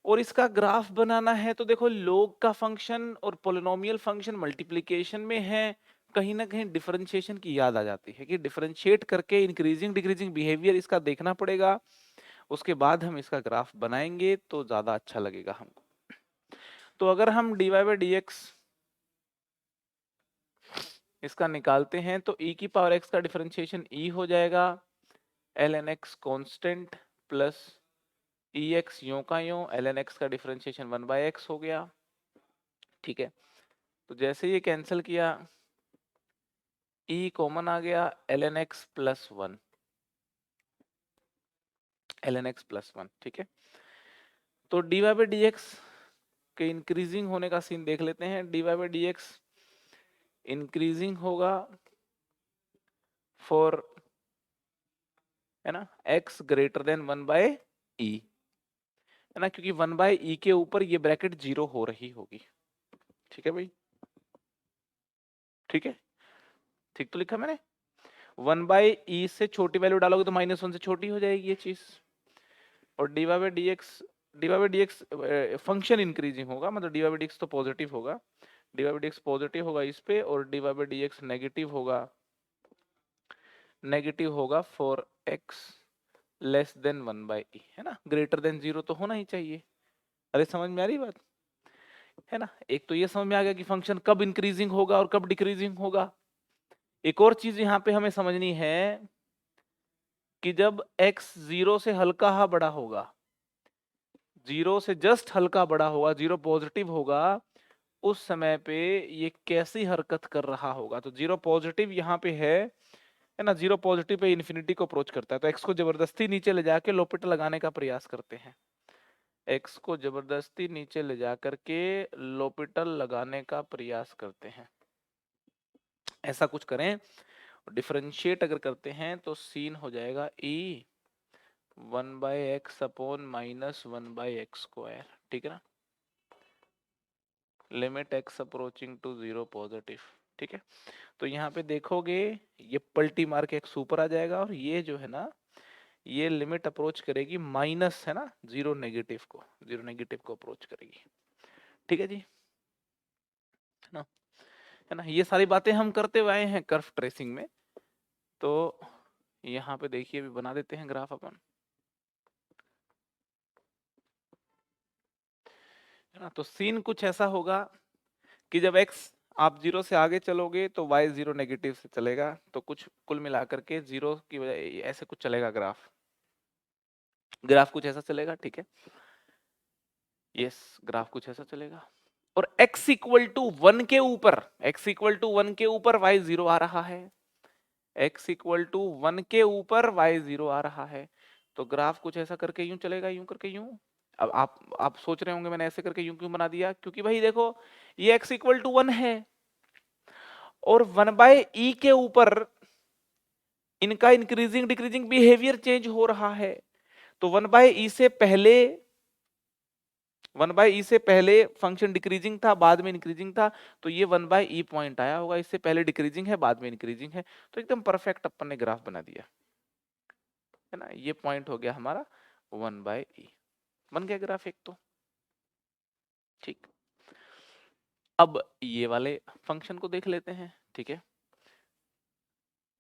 और इसका ग्राफ बनाना है तो देखो log का फंक्शन और पोलिनोमियल फंक्शन मल्टीप्लिकेशन में है, कहीं ना कहीं डिफरेंशिएशन की याद आ जाती है कि डिफरेंशिएट करके इंक्रीजिंग डिक्रीजिंग बिहेवियर इसका देखना पड़ेगा, उसके बाद हम इसका ग्राफ बनाएंगे तो ज्यादा अच्छा लगेगा हमको। तो अगर हम dy बाई डी एक्स इसका निकालते हैं तो e की पावर x का डिफरेंशिएशन e हो जाएगा, ln x कांस्टेंट प्लस ई एक्स यों का यों, ln x का डिफरेंशिएशन 1/x हो गया, ठीक है। तो जैसे ये कैंसिल किया, e कॉमन आ गया, ln x plus 1, ln x plus 1, ठीक है। तो dy बाई डी एक्स के इंक्रीजिंग होने का सीन देख लेते हैं। dy by d x increasing होगा फॉर, है ना, x ग्रेटर देन 1/e, है ना, क्योंकि 1/e के ऊपर ये ब्रैकेट 0 हो रही होगी, ठीक है भाई, ठीक है, ठीक तो लिखा मैंने। 1/e से छोटी वैल्यू डालोगे तो -1 से छोटी हो जाएगी ये चीज, और dy by d x function increasing होगा, मतलब dy बाई डी एक्स तो पॉजिटिव होगा, dy by d x positive होगा इस पे, और dy by d x negative होगा for x less than 1/e, है ना, ग्रेटर देन 0 तो होना ही चाहिए। अरे समझ में आ रही बात, है ना। एक तो ये समझ में आ गया कि फंक्शन कब इंक्रीजिंग होगा और कब डिक्रीजिंग होगा। एक और चीज यहाँ पे हमें समझनी है कि जब x 0 से हल्का हा बड़ा होगा, 0 से जस्ट हल्का बड़ा होगा, 0 पॉजिटिव होगा, उस समय पे ये कैसी हरकत कर रहा होगा। तो 0 पॉजिटिव यहाँ पे है ना, 0 पॉजिटिव पे इन्फिनिटी को अप्रोच करता है, तो x को जबरदस्ती नीचे ले जाके लोपिटल लगाने का प्रयास करते हैं, x को जबरदस्ती नीचे ले जा करके लोपिटल लगाने का प्रयास करते हैं। ऐसा कुछ करें, डिफरेंशिएट अगर करते हैं तो सीन हो जाएगा e 1/x अपॉन -1/x², ठीक है ना, limit x approaching to 0 positive, ठीक है। तो यहाँ पे देखोगे ये पलटी मार के x ऊपर आ जाएगा, और ये जो है ना, ये लिमिट अप्रोच करेगी माइनस, है ना, 0 नेगेटिव को अप्रोच करेगी, ठीक है जी, है ना। ये सारी बातें हम करते हुए आए हैं कर्व ट्रेसिंग में। तो यहाँ पे देखिए अभी बना देते हैं ग्राफ अपन, है ना। तो सीन कुछ ऐसा होगा कि जब x आप 0 से आगे चलोगे तो y 0 नेगेटिव से चलेगा, तो कुछ कुल मिलाकर के 0 की वजह ऐसे कुछ चलेगा ग्राफ, ग्राफ कुछ ऐसा चलेगा, ठीक है। यस, ग्राफ कुछ ऐसा चलेगा, और x इक्वल टू 1 के ऊपर, x इक्वल टू 1 के ऊपर y 0 आ रहा है, x इक्वल टू 1 के ऊपर y 0 आ रहा है। तो ग्राफ कुछ ऐसा करके यूं चलेगा, यूं करके यूं। अब आप सोच रहे होंगे मैंने ऐसे करके यूं क्यों बना दिया, क्योंकि भाई देखो ये x इक्वल टू 1 है, और 1/e के ऊपर इनका इंक्रीजिंग डिक्रीजिंग बिहेवियर चेंज हो रहा है। तो 1/e से पहले फंक्शन डिक्रीजिंग था, बाद में इंक्रीजिंग था, तो ये 1/e पॉइंट आया होगा, इससे पहले डिक्रीजिंग है, बाद में इंक्रीजिंग है, तो एकदम परफेक्ट अपन ने ग्राफ बना दिया, है ना। ये पॉइंट हो गया हमारा 1/e, बन गया ग्राफ एक तो, ठीक। अब ये वाले फंक्शन को देख लेते हैं, ठीक है।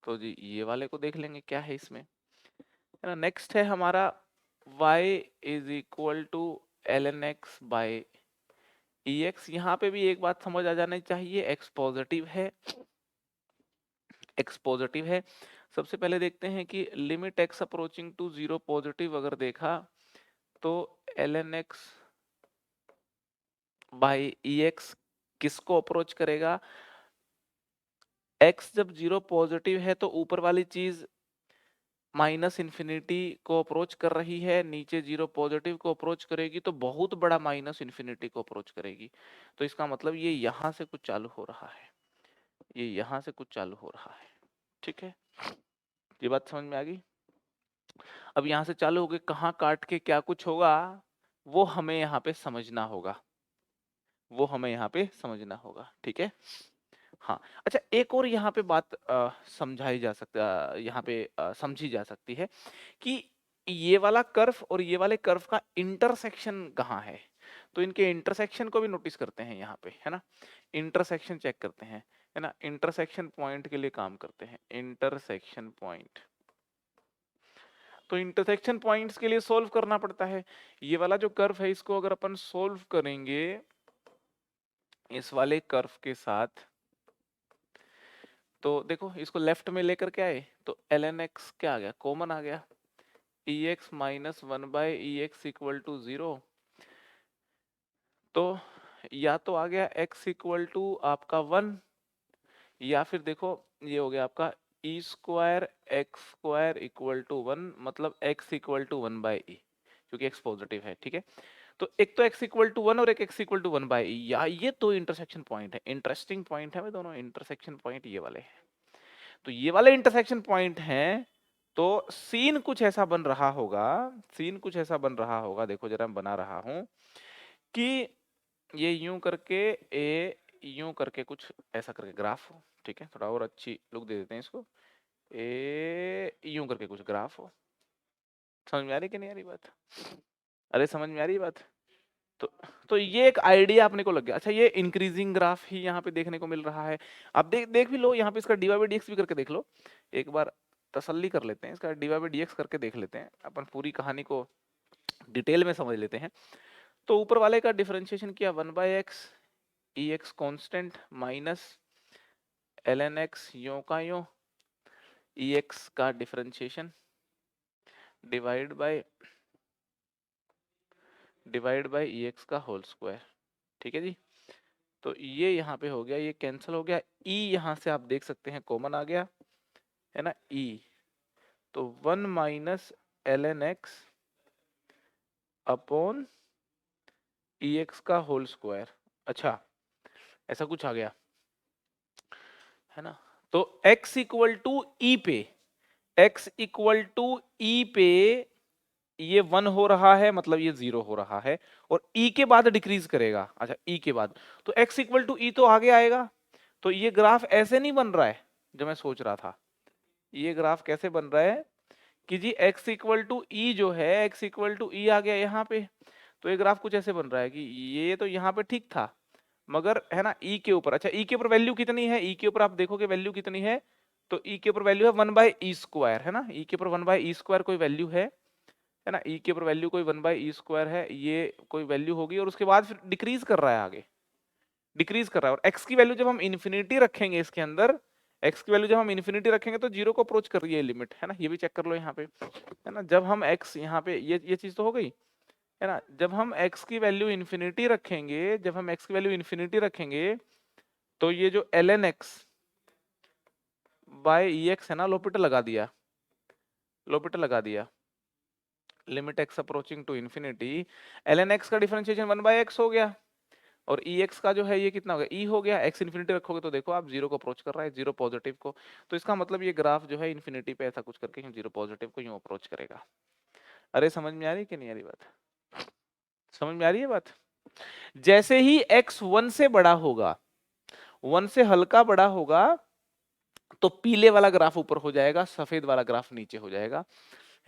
तो जी ये वाले को देख लेंगे क्या है इसमें, है ना। नेक्स्ट है हमारा y is equal to l n x by e x. यहाँ पे भी एक बात समझ आ जानी चाहिए, x पॉजिटिव है, x पॉजिटिव है। सबसे पहले देखते हैं कि limit x approaching to 0 positive अगर देखा तो l n x by e x किसको अप्रोच करेगा, x जब 0 पॉजिटिव है तो ऊपर वाली चीज माइनस इन्फिनिटी को अप्रोच कर रही है, नीचे 0 पॉजिटिव को अप्रोच करेगी तो बहुत बड़ा माइनस इन्फिनिटी को अप्रोच करेगी। तो इसका मतलब ये यहाँ से कुछ चालू हो रहा है, ये यहाँ से कुछ चालू हो रहा है, ठीक है। ये बात समझ में आ गई। अब यहाँ से चालू हो गए, कहाँ काट के क्या कुछ होगा वो हमें यहाँ पे समझना होगा, वो हमें यहाँ पे समझना होगा, ठीक है। हाँ अच्छा, एक और यहाँ पे बात समझाई जा सकता, यहाँ पे समझी जा सकती है कि ये वाला कर्व और ये वाले कर्व का इंटरसेक्शन कहाँ है। तो इनके इंटरसेक्शन को भी नोटिस करते हैं यहाँ पे, है ना। इंटरसेक्शन चेक करते हैं, है ना। इंटरसेक्शन पॉइंट के लिए काम करते हैं, इंटरसेक्शन पॉइंट। तो इंटरसेक्शन पॉइंट्स के लिए सोल्व करना पड़ता है। ये वाला जो कर्व है इसको अगर अपन सोल्व करेंगे इस वाले कर्व के साथ, तो देखो इसको लेफ्ट में लेकर के आए तो एल एन एक्स क्या आ गया, कॉमन आ गया, e x minus one by e x equal to 0। तो या तो आ गया x इक्वल टू आपका 1, या फिर देखो ये हो गया आपका e square x square equal to 1, मतलब x equal to 1 by e, क्योंकि x पॉजिटिव है, ठीक है। तो एक तो x इक्वल टू 1 और एक x इक्वल टू 1 बाई ई, या ये दो इंटरसेक्शन पॉइंट है, इंटरेस्टिंग पॉइंट है भाई दोनों इंटरसेक्शन पॉइंट ये वाले हैं। तो ये वाले इंटरसेक्शन पॉइंट हैं, तो सीन कुछ ऐसा बन रहा होगा, सीन कुछ ऐसा बन रहा होगा, देखो जरा मैं बना रहा हूं कि ये यूं करके ए यूं करके कुछ ऐसा करके ग्राफ हो, ठीक है। थोड़ा और अच्छी लुक दे देते हैं इसको, ए यूं करके कुछ ग्राफ हो। समझ में आ रही कि नहीं आ रही बात, अरे समझ में आ रही बात। तो तो ये एक आइडिया अपने को लग गया। अच्छा, ये इंक्रीजिंग ग्राफ ही यहाँ पे देखने को मिल रहा है। आप देख भी लो, यहाँ पे इसका d y by d x भी करके देख लो, एक बार तसल्ली कर लेते हैं, इसका d y by d x करके देख लेते हैं, अपन पूरी कहानी को डिटेल में समझ लेते हैं। तो ऊपर वाले का डिफरेंशिएशन किया 1 by x, e x constant minus l n x यो का यो, ई एक्स का differentiation divide by e x का होल स्क्वायर, ठीक है जी। तो ये यहाँ पे हो गया, ये कैंसिल हो गया, ई यहाँ से आप देख सकते हैं कॉमन आ गया, है ना, ई। तो 1 minus l n x upon e x का होल स्क्वायर। अच्छा, ऐसा कुछ आ गया, है ना। तो x इक्वल टू ई पे, x इक्वल टू ई पे ये 1 हो रहा है, मतलब ये 0 हो रहा है, और e के बाद डिक्रीज करेगा। अच्छा, e के बाद तो x इक्वल टू ई तो आगे आएगा। तो ये ग्राफ ऐसे नहीं बन रहा है जो मैं सोच रहा था। ये ग्राफ कैसे बन रहा है कि जी x इक्वल टू ई जो है, x इक्वल टू ई आ गया यहाँ पे। तो ये ग्राफ कुछ ऐसे बन रहा है कि ये तो यहाँ पे ठीक था, मगर है ना ई के ऊपर, अच्छा ई के ऊपर वैल्यू कितनी है, ई के ऊपर आप देखोगे वैल्यू कितनी है, तो ई के ऊपर वैल्यू है 1 बाई ई स्क्वायर, है ना। ई के ऊपर 1 बाई ई स्क्वायर कोई वैल्यू है ना। ई के ऊपर वैल्यू कोई 1 बाई ई स्क्वायर है, ये कोई वैल्यू होगी, और उसके बाद फिर डिक्रीज कर रहा है, आगे डिक्रीज कर रहा है। और एक्स की वैल्यू जब हम इन्फिनिटी रखेंगे इसके अंदर, एक्स की वैल्यू जब हम इन्फिनिटी रखेंगे तो 0 को अप्रोच कर रही है लिमिट, है ना। ये भी चेक कर लो यहाँ पे, है ना। जब हम एक्स यहाँ पे ये चीज तो हो गई, है ना। जब हम x की वैल्यू इन्फिनिटी रखेंगे, जब हम x की वैल्यू इन्फिनिटी रखेंगे, तो ये जो ln x by e x है ना, लोपिटर लगा दिया, लोपिटर लगा दिया, limit x approaching to infinity, ln x का डिफरेंशिएशन 1 बाय x हो गया, और ई एक्स का जो है ये कितना हो गया, ई हो गया। एक्स इन्फिनिटी रखोगे तो देखो आप 0 को अप्रोच कर रहा है, 0 पॉजिटिव को। तो इसका मतलब ये ग्राफ जो है इन्फिनिटी पे ऐसा कुछ करके 0 पॉजिटिव को यूं अप्रोच करेगा। अरे समझ में आ रही है कि नहीं आ रही बात, समझ में आ रही है बात। जैसे ही x 1 से बड़ा होगा, 1 से हल्का बड़ा होगा, तो पीले वाला ग्राफ ऊपर हो जाएगा, सफेद वाला ग्राफ नीचे हो जाएगा,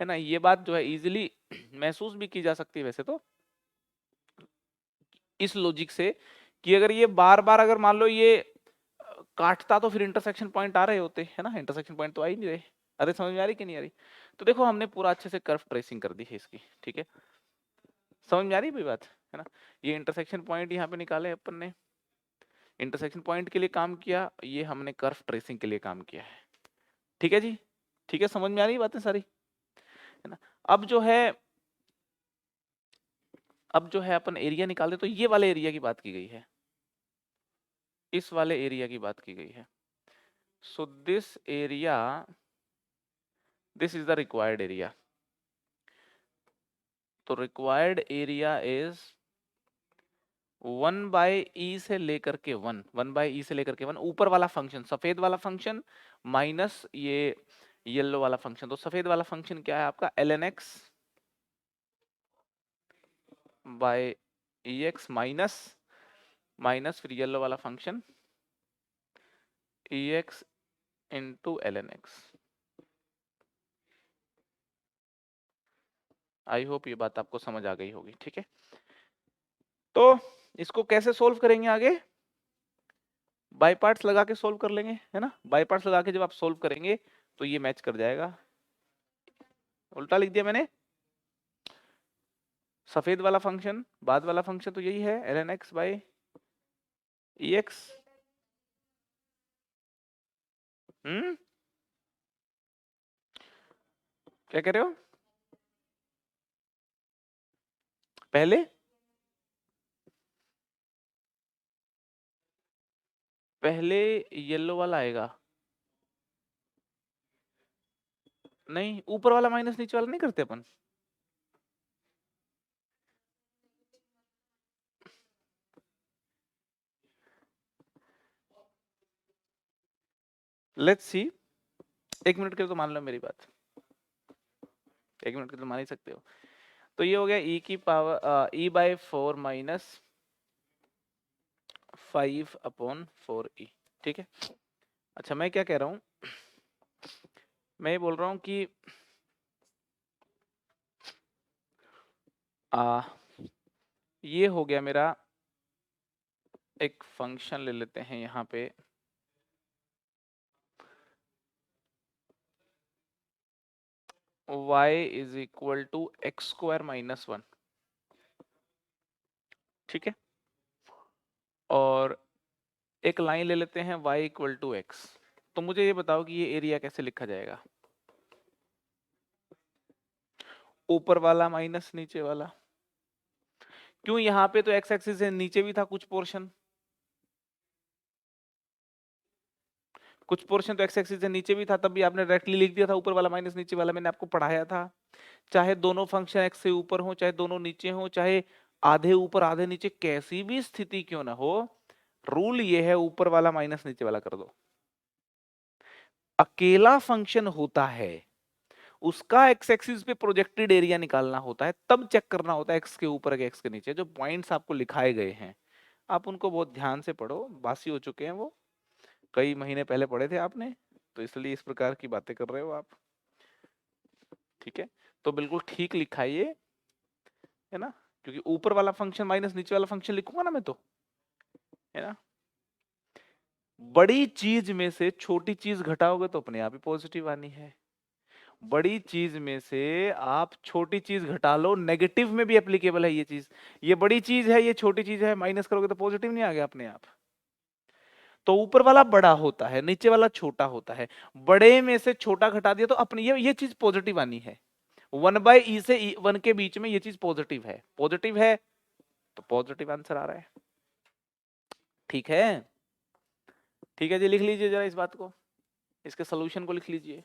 है ना। ये बात जो है इजीली महसूस भी की जा सकती है वैसे तो, इस लॉजिक से कि अगर ये बार बार अगर मान लो ये काटता तो फिर इंटरसेक्शन पॉइंट आ रहे होते है ना, इंटरसेक्शन पॉइंट तो आ ही नहीं रहे। अरे समझ में आ रही कि नहीं आ रही? तो देखो हमने पूरा अच्छे से कर्व ट्रेसिंग कर दी है इसकी, ठीक है, समझ में आ रही है बात, है ना। ये इंटरसेक्शन पॉइंट यहाँ पे निकाले अपन ने, इंटरसेक्शन पॉइंट के लिए काम किया, ये हमने कर्व ट्रेसिंग के लिए काम किया है, ठीक है जी, ठीक है, समझ में आ रही है बातें सारी, है ना। अब जो है अपन एरिया निकालते, तो ये वाले एरिया की बात की गई है, इस वाले एरिया की बात की गई है। So this area, this is the required area. तो रिक्वायर्ड एरिया इज 1/e से लेकर के 1/e से लेकर के 1, ऊपर वाला फंक्शन सफेद वाला फंक्शन माइनस ये येलो वाला फंक्शन। तो सफेद वाला फंक्शन क्या है आपका, ln x by ex minus फिर येलो वाला function ex into ln x। I hope ये बात आपको समझ आ गई होगी, ठीक है। तो इसको कैसे सोल्व करेंगे आगे, बाय पार्ट्स लगा के सोल्व कर लेंगे, है ना। बाय पार्ट्स लगा के जब आप सोल्व करेंगे तो ये मैच कर जाएगा। उल्टा लिख दिया मैंने, सफेद वाला फंक्शन बाद वाला फंक्शन तो यही है ln x बाय ex। क्या कह रहे हो, पहले पहले येलो वाला आएगा, नहीं ऊपर वाला माइनस नीचे वाला नहीं करते अपन। लेट्स सी, एक मिनट के लिए तो मान लो मेरी बात, एक मिनट के लिए तो मान ही सकते हो। तो ये हो गया e की पावर e/4 माइनस 5/4e, ठीक है। अच्छा मैं क्या कह रहा हूं, मैं ये बोल रहा हूं कि ये हो गया मेरा, एक फंक्शन ले लेते हैं यहाँ पे, y is equal to x square minus 1, ठीक है। और एक लाइन ले लेते हैं y इक्वल टू एक्स। तो मुझे ये बताओ कि ये एरिया कैसे लिखा जाएगा, ऊपर वाला माइनस नीचे वाला। क्यों, यहाँ पे तो एक्स एक्सिस से नीचे भी था कुछ पोर्शन, कुछ पोर्शन तो एक्स एक्सिस से नीचे भी था, तब भी आपने डायरेक्टली लिख दिया था ऊपर वाला माइनस नीचे वाला। मैंने आपको पढ़ाया था, चाहे दोनों फंक्शन एक्स से ऊपर हो, चाहे दोनों नीचे हो, चाहे आधे ऊपर आधे नीचे, कैसी भी स्थिति क्यों ना हो, रूल ये है ऊपर वाला माइनस नीचे वाला कर दो। अकेला फंक्शन होता है, उसका एक्स एक्सिस पे प्रोजेक्टेड एरिया निकालना होता है, तब चेक करना होता है एक्स के ऊपर के एक्स के नीचे। जो पॉइंट्स आपको लिखाए गए हैं आप उनको बहुत ध्यान से पढ़ो, बासी हो चुके हैं वो, कई महीने पहले पढ़े थे आपने, तो इसलिए इस प्रकार की बातें कर रहे हो आप, ठीक है। तो बिल्कुल ठीक लिखा है ये, है ना, क्योंकि ऊपर वाला फंक्शन माइनस नीचे वाला फंक्शन लिखूंगा ना मैं तो, है ना। बड़ी चीज में से छोटी चीज घटाओगे तो अपने आप ही पॉजिटिव आनी है, बड़ी चीज में से आप छोटी चीज घटा लो, नेगेटिव में भी एप्लीकेबल है ये चीज। ये बड़ी चीज है, ये छोटी चीज है, माइनस करोगे तो पॉजिटिव नहीं आ गया अपने आप। तो ऊपर वाला बड़ा होता है, नीचे वाला छोटा होता है, बड़े में से छोटा घटा दिया तो अपनी ये चीज पॉजिटिव आनी है। 1/e से 1 के बीच में ये चीज पॉजिटिव है, पॉजिटिव है तो पॉजिटिव आंसर आ रहा है, ठीक है। ठीक है जी, लिख लीजिए जरा इस बात को, इसके सोल्यूशन को लिख लीजिए।